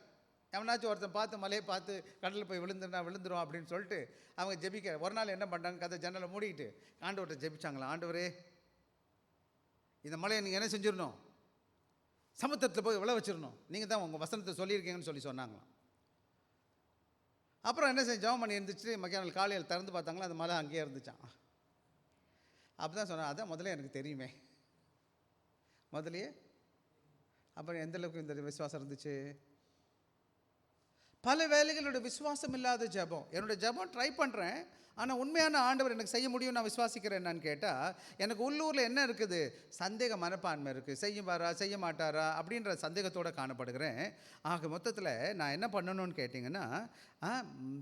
எவனாச்சும் ஒருத்தன் பார்த்து மலையை பார்த்து கடலில் போய் விழுந்துடும் அப்படின்னு சொல்லிட்டு அவங்க ஜெபிக்க ஒரு நாள் என்ன பண்ணுறாங்க, கதை ஜன்னலை மூடிக்கிட்டு ஆண்டவர்கிட்ட ஜெபிச்சாங்களா, ஆண்டவரே இந்த மலையை நீங்கள் என்ன செஞ்சிடணும், சமுத்திரத்தில் போய் விழ வச்சிடணும், நீங்கள் தான் உங்கள் வசனத்தை சொல்லியிருக்கீங்கன்னு சொன்னாங்களாம். அப்புறம் என்ன செஞ்சோம், மணி இருந்துச்சு, மக்கியானால் காலையில் திறந்து பார்த்தாங்களா, அந்த மலை அங்கேயே இருந்துச்சான். அப்போ தான் சொன்னேன், அதான் முதல்ல எனக்கு தெரியுமே, முதலையே. அப்புறம் எந்தளவுக்கு இந்த விசுவாசம் இருந்துச்சு. பல வேலைகளோட விசுவாசம் இல்லாத ஜெபம். என்னோடய ஜெபம் ட்ரை பண்ணுறேன், ஆனால் உண்மையான ஆண்டவர் எனக்கு செய்ய முடியும் நான் விசுவாசிக்கிறேன் என்னான்னு கேட்டால், எனக்கு உள்ளூரில் என்ன இருக்குது, சந்தேக மனப்பான்மை இருக்குது. செய்யுவாரா செய்ய மாட்டாரா அப்படின்ற சந்தேகத்தோடு காணப்படுகிறேன். ஆக மொத்தத்தில் நான் என்ன பண்ணணும்னு கேட்டிங்கன்னா,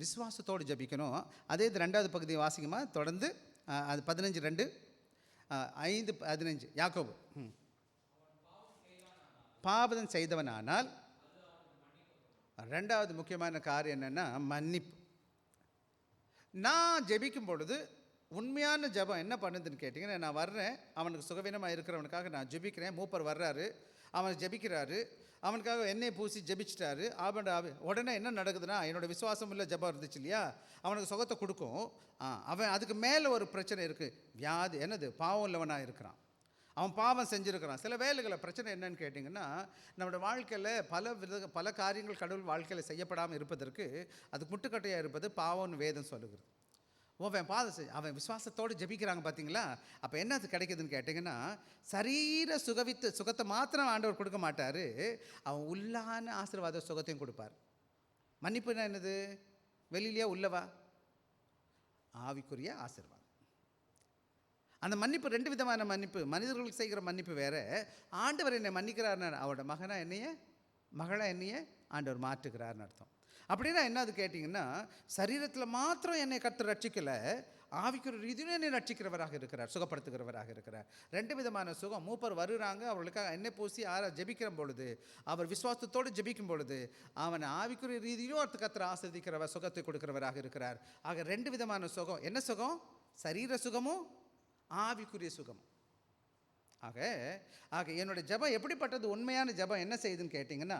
விசுவாசத்தோடு ஜெபிக்கணும். அதே இது 2வது பகுதியை வாசிக்குமா தொடர்ந்து, அது 15:2 5:15 யாக்கோபு. பாவம் செய்தவனானால், 2வது முக்கியமான காரியம் என்னென்னா மன்னிப்பு. நான் ஜெபிக்கும் பொழுது உண்மையான ஜெபம் என்ன பண்ணுதுன்னு கேட்டிங்கன்னா, நான் வர்றேன், அவனுக்கு சுகவீனமாக இருக்கிறவனுக்காக நான் ஜெபிக்கிறேன். மூப்பர் வர்றாரு, அவன் ஜெபிக்கிறாரு, அவனுக்காக எண்ணெய் பூசி ஜெபிச்சிட்டாரு. உடனே என்ன நடக்குதுன்னா, என்னோட விசுவாசம் உள்ள ஜெபம் இருந்துச்சு இல்லையா, அவனுக்கு சுகத்தை கொடுக்கும். அவன் அதுக்கு மேலே ஒரு பிரச்சனை இருக்குது, வியாதி, என்னது, பாவம் உள்ளவனாக இருக்கிறான், அவன் பாவம் செஞ்சுருக்கிறான். சில வேலைகளை பிரச்சனை என்னன்னு கேட்டிங்கன்னா, நம்மளோட வாழ்க்கையில் பல காரியங்கள் கடவுள் வாழ்க்கையில் செய்யப்படாமல் இருப்பதற்கு அதுக்கு முட்டுக்கட்டையாக இருப்பது பாவம்னு வேதம் சொல்லுகிறது. அவன் விசுவாசத்தோடு ஜெபிக்கிறாங்க பார்த்தீங்களா, அப்போ என்ன அது கிடைக்குதுன்னு கேட்டிங்கன்னா, சரீர சுகத்தை மாத்திரம் ஆண்டவர் கொடுக்க மாட்டார், அவன் உள்ளான ஆசீர்வாத சுகத்தையும் கொடுப்பார். மன்னிப்புனா என்னது, வெளியிலேயே உள்ளவா, ஆவிக்குரிய ஆசீர்வாதம். அந்த மன்னிப்பு 2 விதமான மன்னிப்பு. மனிதர்களுக்கு செய்கிற மன்னிப்பு வேறு, ஆண்டவர் என்னை மன்னிக்கிறார்னு, அவரோட மகளை என்னையே ஆண்டவர் மாற்றுகிறார்னு அர்த்தம். அப்படின்னா என்னது கேட்டிங்கன்னா, சரீரத்தில் மாத்திரம் என்னை கர்த்தர் ரட்சிக்கலை, ஆவிக்குரிய ரீதியும் என்னை ரட்சிக்கிறவராக இருக்கிறார், சுகப்படுத்துகிறவராக இருக்கிறார். 2 விதமான சுகம். மூப்பர் வருகிறாங்க, அவர்களுக்காக எண்ணெய் பூசி ஜெபிக்கிற பொழுது, அவர் விசுவாசத்தோடு ஜெபிக்கும் பொழுது, அவன் ஆவிக்குரிய ரீதியிலும் கர்த்தர் ஆசீர்வதிக்கிறவர், சுகத்தை கொடுக்கிறவராக இருக்கிறார். ஆக 2 விதமான சுகம். என்ன சுகம்? சரீர சுகமும் ஆவிக்குரிய சுகம். ஆக என்னுடைய ஜெபம் எப்படிப்பட்டது? உண்மையான ஜெபம் என்ன செய்யுதுன்னு கேட்டிங்கன்னா,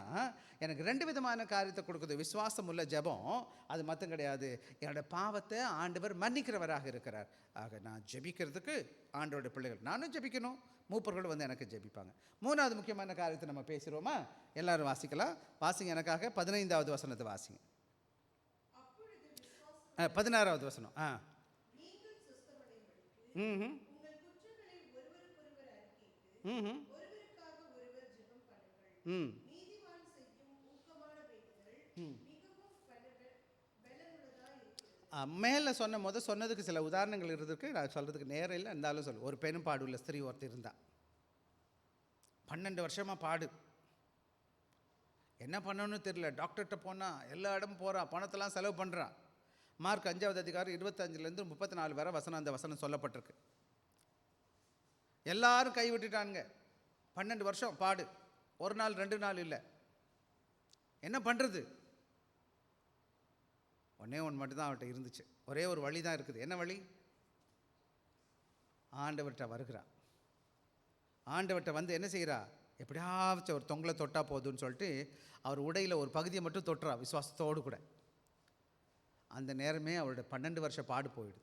எனக்கு 2 விதமான காரியத்தை கொடுக்குது. விசுவாசம் உள்ள ஜெபம், அது மட்டும் கிடையாது, என்னோடய பாவத்தை ஆண்டவர் மன்னிக்கிறவராக இருக்கிறார். ஆக நான் ஜெபிக்கிறதுக்கு ஆண்டவருடைய பிள்ளைகள், நானும் ஜெபிக்கணும், மூப்பர்கள் எனக்கு ஜெபிப்பாங்க. 3வது முக்கியமான காரியத்தை நம்ம பேசுகிறோமா? எல்லாரும் வாசிக்கலாம். வாசிங்க, எனக்காக 15வது வசனத்தை வாசிங்க. 16வது வசனம். மேலே சொன்னதுக்கு சில உதாரணங்கள் இருந்திருக்கு, நான் சொல்கிறதுக்கு நேரம் இல்லை, இருந்தாலும் சொல்லு. ஒரு பெரும் பாடு உள்ள ஸ்திரீ ஒருத்தர் இருந்தா, 12 வருஷமாக பாடு, என்ன பண்ணணும்னு தெரியல. டாக்டர்கிட்ட போனால் எல்லா இடமும் போகிறான், பணத்தெல்லாம் செலவு பண்ணுறான். மார்க் 5வது அதிகாரம் 25லேருந்து 34 வரை அந்த வசனம் சொல்லப்பட்டிருக்கு. எல்லாரும் கைவிட்டுட்டானுங்க. 12 வருஷம் பாடு, ஒரு நாள் 2 நாள் இல்லை. என்ன பண்ணுறது? ஒன்றே ஒன்று மட்டும்தான் அவர்கிட்ட இருந்துச்சு, ஒரே ஒரு வழி தான் இருக்குது. என்ன வழி? ஆண்டவர்கிட்ட வருகிறா. ஆண்டவர்கிட்ட என்ன செய்கிறா, எப்படியாச்சும் ஒரு தொங்கலை தொட்டா போதுன்னு சொல்லிட்டு அவர் உடையில் ஒரு பகுதியை மட்டும் தொட்டுறா, விசுவாசத்தோடு கூட. அந்த நேரமே அவருடைய 12 வருஷ பாடு போயிடுது.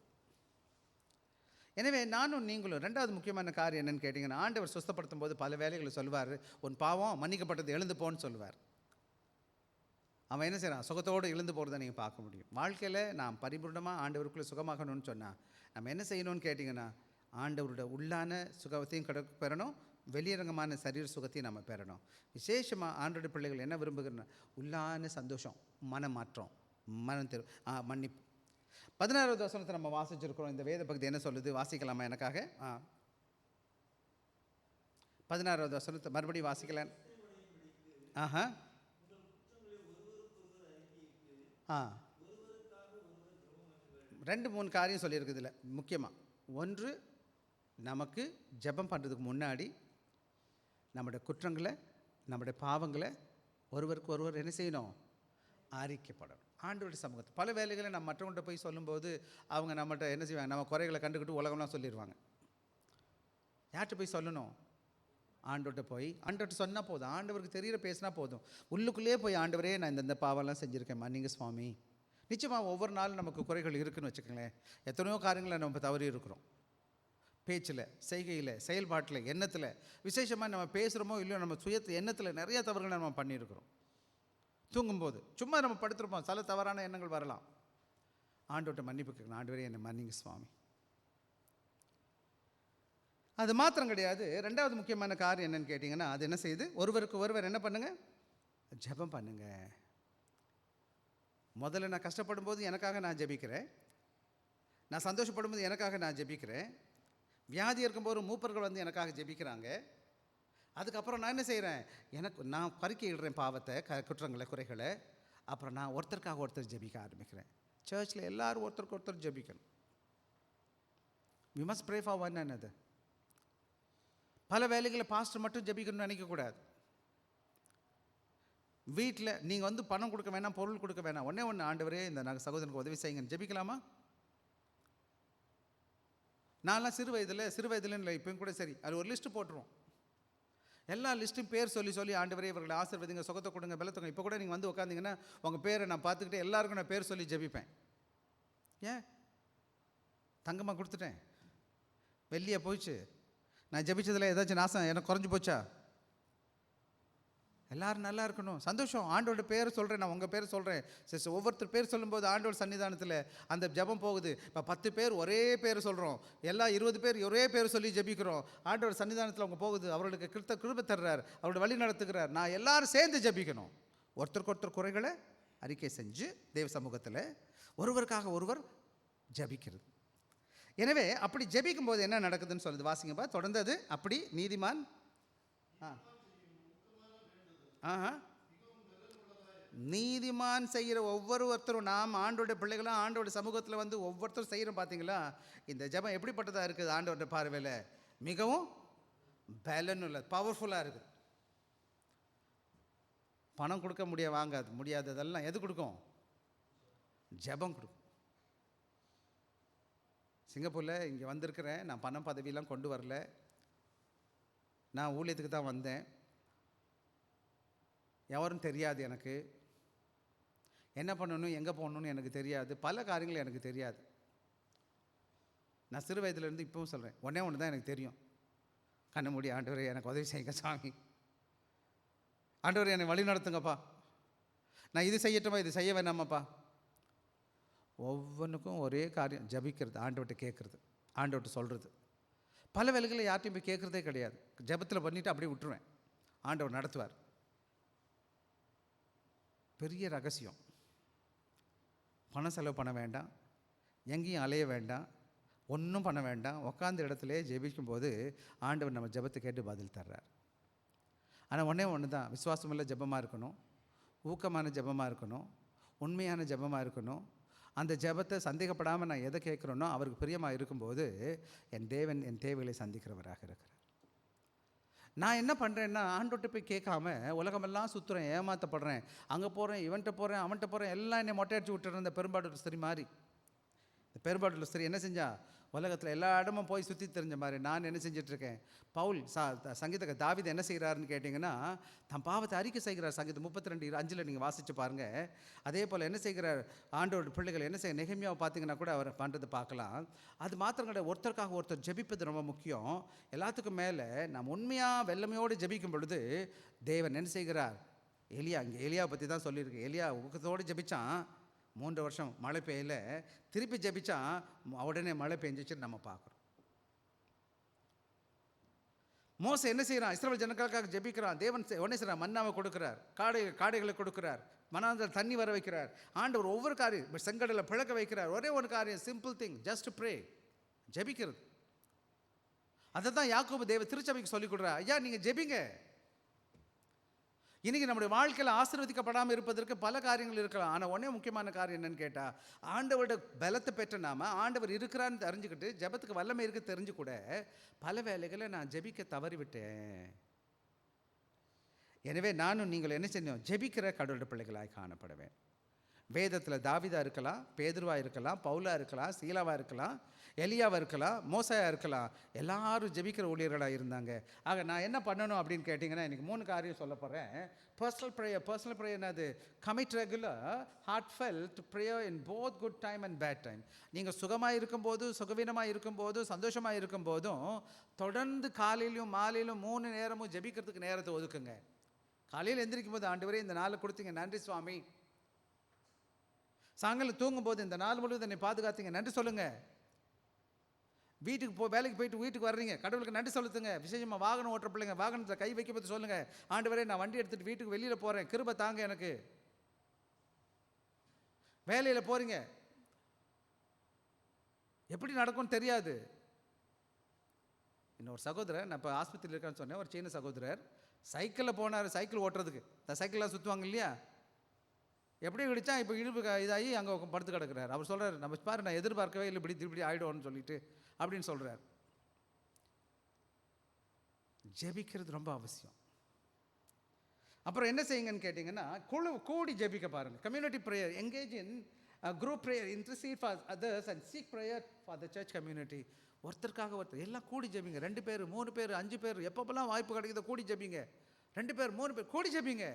எனவே நானும் நீங்களும் 2வது முக்கியமான காரியம் என்னென்னு கேட்டிங்கன்னா, ஆண்டவர் சுத்தப்படுத்தும் போது பல வேலைகளை சொல்லுவார். உன் பாவம் மன்னிக்கப்பட்டது, எழுந்து போன்னு சொல்லுவார். அவன் என்ன செய்கிறான், சுகத்தோடு எழுந்து போகிறத நீங்கள் பார்க்க முடியும். வாழ்க்கையில் நாம் பரிபூர்ணமாக ஆண்டவருக்குள்ளே சுகமாகணும்னு சொன்னால் நம்ம என்ன செய்யணும்னு கேட்டிங்கன்னா, ஆண்டவரோட உள்ளான சுகத்தையும் பெறணும், வெளியரங்கமான சரீர சுகத்தையும் நம்ம பெறணும். விசேஷமாக ஆண்டோட பிள்ளைகள் என்ன விரும்புகிறோன்னா, உள்ளான சந்தோஷம், மனமாற்றம், மன்னிப்பு. 16வது வசனத்தை நம்ம வாசிச்சிருக்கிறோம். இந்த வேத பகுதி என்ன சொல்லுது, வாசிக்கலாமா எனக்காக? 16வது வசனத்தை மறுபடியும் வாசிக்கலாம். 2-3 காரியம் சொல்லியிருக்குது இதில் முக்கியமாக. ஒன்று, நமக்கு ஜெபம் பண்ணுறதுக்கு முன்னாடி நம்முடைய குற்றங்களை, நம்முடைய பாவங்களை ஒருவருக்கு ஒருவர் என்ன செய்யணும், அறிக்கைப்படணும். ஆண்டவருடைய சமூகத்தை பல வேலைகளை நம்ம மற்றவங்கள்ட்ட போய் சொல்லும்போது அவங்க நம்மகிட்ட என்ன செய்வாங்க, நம்ம குறைகளை கண்டுக்கிட்டு உலகம்லாம் சொல்லிடுவாங்க. யார்கிட்ட போய் சொல்லணும்? ஆண்டவர்கிட்ட போய் ஆண்டவர்கிட்ட சொன்னால் போதும், ஆண்டவருக்கு தெரிகிற பேசினா போதும். உள்ளுக்குள்ளேயே போய், ஆண்டவரே நான் இந்த பாவம்லாம் செஞ்சுருக்கேன், மன்னிங்க சுவாமி. நிச்சயமாக ஒவ்வொரு நாளும் நமக்கு குறைகள் இருக்குதுன்னு வச்சுக்கோங்களேன். எத்தனையோ காரியங்களை நம்ம தவறி இருக்கிறோம், பேச்சில், செய்கையில், செயல்பாட்டில், எண்ணத்தில். விசேஷமாக நம்ம பேசுகிறோமோ இல்லையோ, நம்ம எண்ணத்தில் நிறைய தவறுகளை நம்ம பண்ணியிருக்கிறோம். தூங்கும்போது சும்மா நம்ம படுத்துருப்போம், சில தவறான எண்ணங்கள் வரலாம். ஆண்டவர்கிட்ட மன்னிப்பு கேட்கணும், ஆண்டவரே என்னை மன்னிங்க சுவாமி. அது மாத்திரம் கிடையாது, 2வது முக்கியமான காரியம் என்னன்னு கேட்டிங்கன்னா, அது என்ன செய்யுது, ஒருவருக்கு ஒருவர் என்ன பண்ணுங்கள், ஜெபம் பண்ணுங்க. முதல்ல நான் கஷ்டப்படும் போது எனக்காக நான் ஜெபிக்கிறேன், நான் சந்தோஷப்படும் போது எனக்காக நான் ஜெபிக்கிறேன், வியாதி இருக்கும்போது மூப்பர்கள் எனக்காக ஜெபிக்கிறாங்க. அதுக்கப்புறம் நான் என்ன செய்கிறேன், நான் பறிக்கையிடுறேன் பாவத்தை, குற்றங்களை, குறைகளை. அப்புறம் நான் ஒருத்தருக்காக ஒருத்தர் ஜெபிக்க ஆரம்பிக்கிறேன். சர்ச்சில் எல்லோரும் ஒருத்தருக்கு ஒருத்தர் ஜெபிக்கணும். We must pray for one another. பல வேலைகளை பாஸ்டர் மட்டும் ஜெபிக்கணும்னு நினைக்கக்கூடாது. வீட்டில் நீங்கள் பணம் கொடுக்க வேணாம், பொருள் கொடுக்க வேணாம், ஒன்றே ஒன்று, ஆண்டவரே இந்த சகோதரனுக்கு உதவி செய்யுங்கன்னு ஜெபிக்கலாமா? நான்லாம் சிறு வயதில் இல்லை, இப்பயும் கூட சரி, அது ஒரு லிஸ்ட்டு போட்டுருவோம். எல்லா லிஸ்ட்டும் பேர் சொல்லி சொல்லி ஆண்டவரே இவர்களை ஆசீர்வதிங்க, சுகத்தை கொடுங்க, பலத்துங்க. இப்போ கூட நீங்கள் வந்து உட்காந்திங்கன்னா உங்கள் பேரை நான் பார்த்துக்கிட்டே எல்லாருக்கும் நான் பேர் சொல்லி ஜெபிப்பேன். ஏன்? தங்கமாக கொடுத்துட்டேன், வெள்ளியாக போயிடுச்சு, நான் ஜெபிச்சதில் ஏதாச்சும் நாசம் எனக்கு குறைஞ்சி போச்சா? எல்லோரும் நல்லா இருக்கணும், சந்தோஷம். ஆண்டோட பேர் சொல்கிறேன், நான் உங்கள் பேர் சொல்கிறேன் சிஸ்டர். ஒவ்வொருத்தர் பேர் சொல்லும்போது ஆண்டோட சன்னிதானத்தில் அந்த ஜெபம் போகுது. இப்போ 10 பேர் ஒரே பேர் சொல்கிறோம், எல்லா 20 பேர் ஒரே பேர் சொல்லி ஜெபிக்கிறோம். ஆண்டோட சன்னிதானத்தில் அவங்க போகுது, அவர்களுக்கு கிருபை தர்றார், அவரோட வழி நடத்துகிறார். நான் எல்லாரும் சேர்ந்து ஜெபிக்கணும். ஒருத்தருக்கு ஒருத்தர் குறைகளை அறிக்கை செஞ்சு தேவ சமூகத்தில் ஒருவருக்காக ஒருவர் ஜெபிக்கிறது. எனவே அப்படி ஜெபிக்கும் போது என்ன நடக்குதுன்னு சொல்லுது, வாசிங்கப்பா தொடர்ந்து. அது அப்படி நீதிமான் நீதிமான் செய்கிற ஒவ்வொருத்தரும், நாம் ஆண்டோட பிள்ளைகளும் ஆண்டோட சமூகத்தில் வந்து ஒவ்வொருத்தரும் செய்கிறோம். பார்த்தீங்களா இந்த ஜெபம் எப்படிப்பட்டதாக இருக்குது? ஆண்டோட பார்வையில் மிகவும் பலனுள்ள, பவர்ஃபுல்லாக இருக்குது. பணம் கொடுக்க முடியாததெல்லாம் எது கொடுக்கும்? ஜெபம் கொடுக்கும். சிங்கப்பூரில் இங்கே வந்திருக்கிறேன், நான் பணம் பதவியெல்லாம் கொண்டு வரல, நான் ஊழியத்துக்கு தான் வந்தேன். எவரும் தெரியாது, எனக்கு என்ன பண்ணணும் எங்கே போகணுன்னு எனக்கு தெரியாது, பல காரியங்கள் எனக்கு தெரியாது. நான் சிறு வயதுலேருந்து இப்பவும் சொல்கிறேன், ஒன்று தான் எனக்கு தெரியும், கண்ண மூடி ஆண்டவரே எனக்கு உதவி செய்யுங்க சாமி, ஆண்டவரே என்னை வழி நடத்துங்கப்பா, நான் இது செய்யட்டுமா இது செய்ய வேணாமாப்பா. ஒவ்வொன்றுக்கும் ஒரே காரியம், ஜபிக்கிறது, ஆண்டவர்கிட்ட கேட்குறது, ஆண்டவர்கிட்ட சொல்கிறது. பல வேலைகளில் யார்ட்டையும் போய் கேட்குறதே கிடையாது, ஜபத்தில் பண்ணிவிட்டு அப்படியே விட்டுருவேன், ஆண்டவர் நடத்துவார். பெரிய ரகசியம். பணம் செலவு பண்ண வேண்டாம், எங்கேயும் அலைய வேண்டாம், ஒன்றும் பண்ண வேண்டாம். உட்காந்த இடத்துல ஜெபிக்கும்போது ஆண்டவர் நம்ம ஜெபத்தை கேட்டு பதில் தர்றார். ஆனால் ஒன்று தான், விசுவாசமுள்ள ஜெபமாக இருக்கணும், ஊக்கமான ஜெபமாக இருக்கணும், உண்மையான ஜெபமாக இருக்கணும். அந்த ஜெபத்தை சந்தேகப்படாமல் நான் எதை கேட்குறேனோ அவருக்கு பிரியமாக இருக்கும்போது என் தேவன் என் தேவைகளை சந்திக்கிறவராக இருக்கிறார். நான் என்ன பண்ணுறேன்னா, ஆண்டோட்ட போய் கேட்காம உலகமெல்லாம் சுற்றுறேன், ஏமாற்றப்படுறேன், அங்கே போகிறேன், இவன்கிட்ட போகிறேன், அவன்கிட்ட போகிறேன், எல்லாம் என்னை மொட்டை அடிச்சு விட்டுறேன். இந்த பெரும்பாடு ஸ்திரி மாதிரி, இந்த பெரும்பாடு ஸ்திரி என்ன செஞ்சா, உலகத்தில் எல்லா இடமும் போய் சுற்றி தெரிஞ்ச மாதிரி நான் என்ன செஞ்சிட்ருக்கேன். பவுல் சங்கீத தாவீது என்ன செய்கிறாருன்னு கேட்டிங்கன்னா, தன் பாவத்தை அறிக்கை செய்கிறார். சங்கீதம் 32:5 நீங்கள் வாசித்து பாருங்கள். அதே போல் என்ன செய்கிறார், ஆண்டோட பிள்ளைகள் என்ன செய்ய, நெகேமியாவை பார்த்தீங்கன்னா கூட அவர் பண்ணுறது பார்க்கலாம். அது மாத்திரம் கிடையாது, ஒருத்தருக்காக ஒருத்தர் ஜெபிப்பது ரொம்ப முக்கியம். எல்லாத்துக்கும் மேலே நாம் உண்மையாக வெள்ளமையோடு ஜெபிக்கும் பொழுது தேவன் என்ன செய்கிறார். இங்கே எலியாவை பற்றி தான் சொல்லியிருக்கு. எலியா ஊக்கத்தோடு ஜெபித்தான், 3 வருஷம் மழை பெய்யல, திருப்பி ஜெபிச்சா உடனே மழை பெஞ்சிச்சுன்னு நம்ம பார்க்குறோம். மோசே என்ன செய்கிறான், இஸ்ரவேல் ஜனங்களுக்காக ஜெபிக்கிறான். தேவன் உடனே செய்கிறார், மன்னாவை கொடுக்குறார், காடைகளை கொடுக்குறார், மனாந்தர தண்ணி வர வைக்கிறார். ஆண்டவர் ஒவ்வொரு காரியம், செங்கடலை பிளக்க வைக்கிறார். ஒரே ஒரு காரியம், சிம்பிள் திங், ஜஸ்ட் ப்ரே, ஜெபிக்கிறது. அதை தான் யாக்கோபு தேவ திருச்சபைக்கு சொல்லிக் கொடுக்குறார். ஐயா நீங்கள் ஜெபிங்க. இன்றைக்கி நம்முடைய வாழ்க்கையில் ஆசீர்வதிக்கப்படாமல் இருப்பதற்கு பல காரியங்கள் இருக்கலாம். ஆனால் ஒன்றே முக்கியமான காரியம் என்னென்னு கேட்டால், ஆண்டவரோட பலத்தை பெற்ற நாம ஆண்டவர் இருக்கிறான்னு தெரிஞ்சுக்கிட்டு ஜெபத்துக்கு வல்லமை இருக்க தெரிஞ்சு கூட பல வேலைகளை நான் ஜெபிக்க தவறிவிட்டேன். எனவே நானும் நீங்கள் என்ன செய்யணும், ஜெபிக்கிற கடவுளோட பிள்ளைகளாய் காணப்படுவேன். வேதத்தில் தாவீதா இருக்கலாம், பேதுருவா இருக்கலாம், பவுலா இருக்கலாம், சீலாவா இருக்கலாம், எலியாவா இருக்கலாம், மோசையா இருக்கலாம், எல்லாரும் ஜெபிக்கிற ஊழியர்களாக இருந்தாங்க. ஆக நான் என்ன பண்ணணும் அப்படின்னு கேட்டிங்கன்னா, இன்றைக்கி 3 காரியம் சொல்ல போகிறேன். பர்சனல் ப்ரேயர் என்னது, commit regular heartfelt prayer in both good time and bad time. நீங்கள் சுகமாக இருக்கும்போது, சுகவீனமாக இருக்கும்போது, சந்தோஷமாக இருக்கும்போதும் தொடர்ந்து காலையிலும் மாலையிலும் 3 நேரமும் ஜெபிக்கிறதுக்கு நேரத்தை ஒதுக்குங்க. காலையில் எந்திரிக்கும் போது, ஆண்டவரே இந்த நாளை கொடுத்தீங்க நன்றி சுவாமி. சாயங்காலம் தூங்கும்போது, இந்த நாள் முழுவதும் என்னை பாதுகாத்தீங்க நன்றி சொல்லுங்கள். வீட்டுக்கு வேலைக்கு போயிட்டு வீட்டுக்கு வர்றீங்க, கடவுளுக்கு நன்றி சொல்லுங்க. விசேஷமாக வாகனம் ஓட்டுற பிள்ளைங்க வாகனத்தில் கை வைக்கும்போது சொல்லுங்கள், ஆண்டவரே நான் வண்டி எடுத்துகிட்டு வீட்டுக்கு வெளியில் போகிறேன், கிருபை தாங்க எனக்கு. வேலையில் போகிறீங்க, எப்படி நடக்கும்னு தெரியாது. இன்னொரு சகோதரர், நான் இப்போ ஆஸ்பத்திரியில் இருக்கான்னு சொன்னேன், ஒரு சீன சகோதரர் சைக்கிளில் போனார், சைக்கிள் ஓட்டுறதுக்கு. இந்த சைக்கிளாக சுற்றுவாங்க இல்லையா, எப்படி விடிச்சா இப்போ இழுப்பு இதாகி அங்கே படுத்து கிடக்கிறார். அவர் சொல்கிறார், நம்ம பாரு நான் எதிர்பார்க்கவே இல்லை இப்படி திருப்பி ஆகிடும்னு சொல்லிட்டு அப்படின்னு சொல்கிறார். ஜெபிக்கிறது ரொம்ப அவசியம். அப்புறம் என்ன செய்யுங்கன்னு கேட்டிங்கன்னா, கூடி ஜெபிக்க பாருங்கள். Community prayer, engage in group prayer, intercede for others and seek prayer for the church community. ஒருத்தருக்காக ஒருத்தர் எல்லாம் கூடி ஜெபிங்க. 2 பேர் 3 பேர் 5 பேர் எப்பப்பெல்லாம் வாய்ப்பு கிடைக்குதோ கூடி ஜெபிங்க. 2 பேர் 3 பேர் கூடி ஜெபிங்க.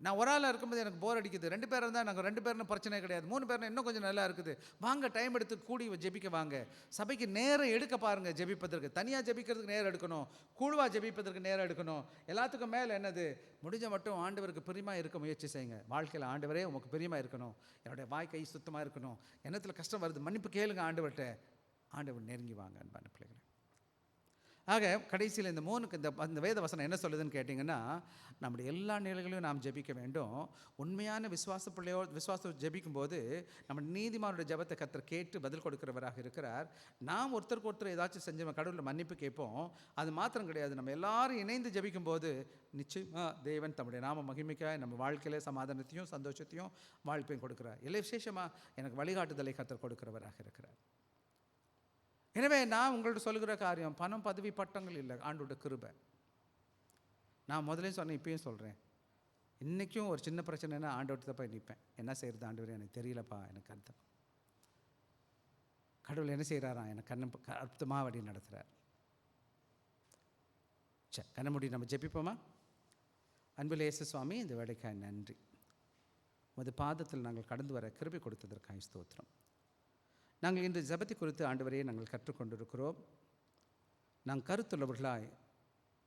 நான் ஒரு ஆளாக இருக்கும்போது எனக்கு போர் அடிக்குது. 2 பேர் இருந்தால் நாங்கள் 2 பேர்னு பிரச்சனை கிடையாது. 3 பேர்னா இன்னும் கொஞ்சம் நல்லா இருக்குது. வாங்க, டைம் எடுத்து கூடி ஜெபிக்க வாங்க. சபைக்கு நேரம் எடுக்க பாருங்கள். ஜெபிப்பதற்கு தனியாக ஜெபிக்கிறதுக்கு நேரம் எடுக்கணும், குழுவாக ஜெபிப்பதற்கு நேரம் எடுக்கணும். எல்லாத்துக்கும் மேலே என்னது, முடிஞ்ச மட்டும் ஆண்டவருக்கு பிரியமாக இருக்க முயற்சி செய்யுங்க. வாழ்க்கையில் ஆண்டவரே உமக்கு பிரியமாக இருக்கணும், என்னுடைய வாய் கை சுத்தமாக இருக்கணும், என்னத்தில் கஷ்டம் வருது மன்னிப்பு கேளுங்க ஆண்டவர்கிட்ட. ஆண்டவர் நெருங்கி வாங்க அன்பான பிள்ளைகளை. ஆக கடைசியில் இந்த 3க்கு இந்த வேத வசனம் என்ன சொல்லுதுன்னு கேட்டிங்கன்னா, நம்முடைய எல்லா நிலைகளையும் நாம் ஜெபிக்க வேண்டும். உண்மையான விசுவாச ஜெபிக்கும்போது நம்ம நீதிமானுடைய ஜெபத்தை கர்த்தர் கேட்டு பதில் கொடுக்கிறவராக இருக்கிறார். நாம் ஒருத்தருக்கு ஒருத்தர் ஏதாச்சும் செஞ்சோம் கடவுளை மன்னிப்பு கேட்போம். அது மாத்திரம் கிடையாது, நம்ம எல்லாரும் இணைந்து ஜெபிக்கும்போது நிச்சயமாக தேவன் தம்முடைய நாம மகிமைக்காக நம்ம வாழ்க்கையில் சமாதானத்தையும் சந்தோஷத்தையும் வாழ்க்கையும் கொடுக்குறார். இல்லை விசேஷமாக எனக்கு வழிகாட்டுதலை கர்த்தர் கொடுக்கிறவராக இருக்கிறார். எனவே நான் உங்கள்ட்ட சொல்லுகிற காரியம் பணம் பதவி பட்டங்கள் இல்லை, ஆண்டோட கிருபை. நான் முதலே சொன்னேன், இப்பயும் சொல்கிறேன். இன்றைக்கும் ஒரு சின்ன பிரச்சனைனா ஆண்டவர்கிட்ட போய் நிற்பேன். என்ன செய்கிறது ஆண்டவர், எனக்கு தெரியலப்பா, எனக்கு அர்த்தம். கடவுள் என்ன செய்கிறாரா, எனக்கு அற்புதமாக வழி நடத்துகிறார். கண்ண மூடி நம்ம ஜெபிப்போமா? அன்பில் இயேசு சுவாமி, இந்த வேலைக்காய் நன்றி. உமது பாதத்தில் நாங்கள் கடந்து வர கிருபை கொடுத்ததற்காக ஸ்தோத்திரம். நாங்கள் இன்று ஜெபத்தை குறித்து ஆண்டவரையே நாங்கள் கற்றுக்கொண்டிருக்கிறோம். நாங்கள் கருத்துள்ளவர்களாய்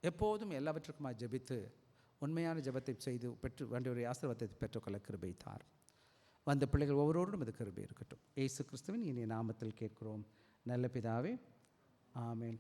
எப்போதும் எல்லாவற்றுக்குமாய் ஜெபித்து உண்மையான ஜெபத்தை செய்து ஆண்டவருடைய ஆசீர்வாதத்தை பெற்றுக்கொள்ள கிருபை தார். வந்த பிள்ளைகள் ஒவ்வொருவரும் அது கிருபை இருக்கட்டும். இயேசு கிறிஸ்துவின் இனிய நாமத்தில் கேட்கிறோம் நல்ல பிதாவே, ஆமென்.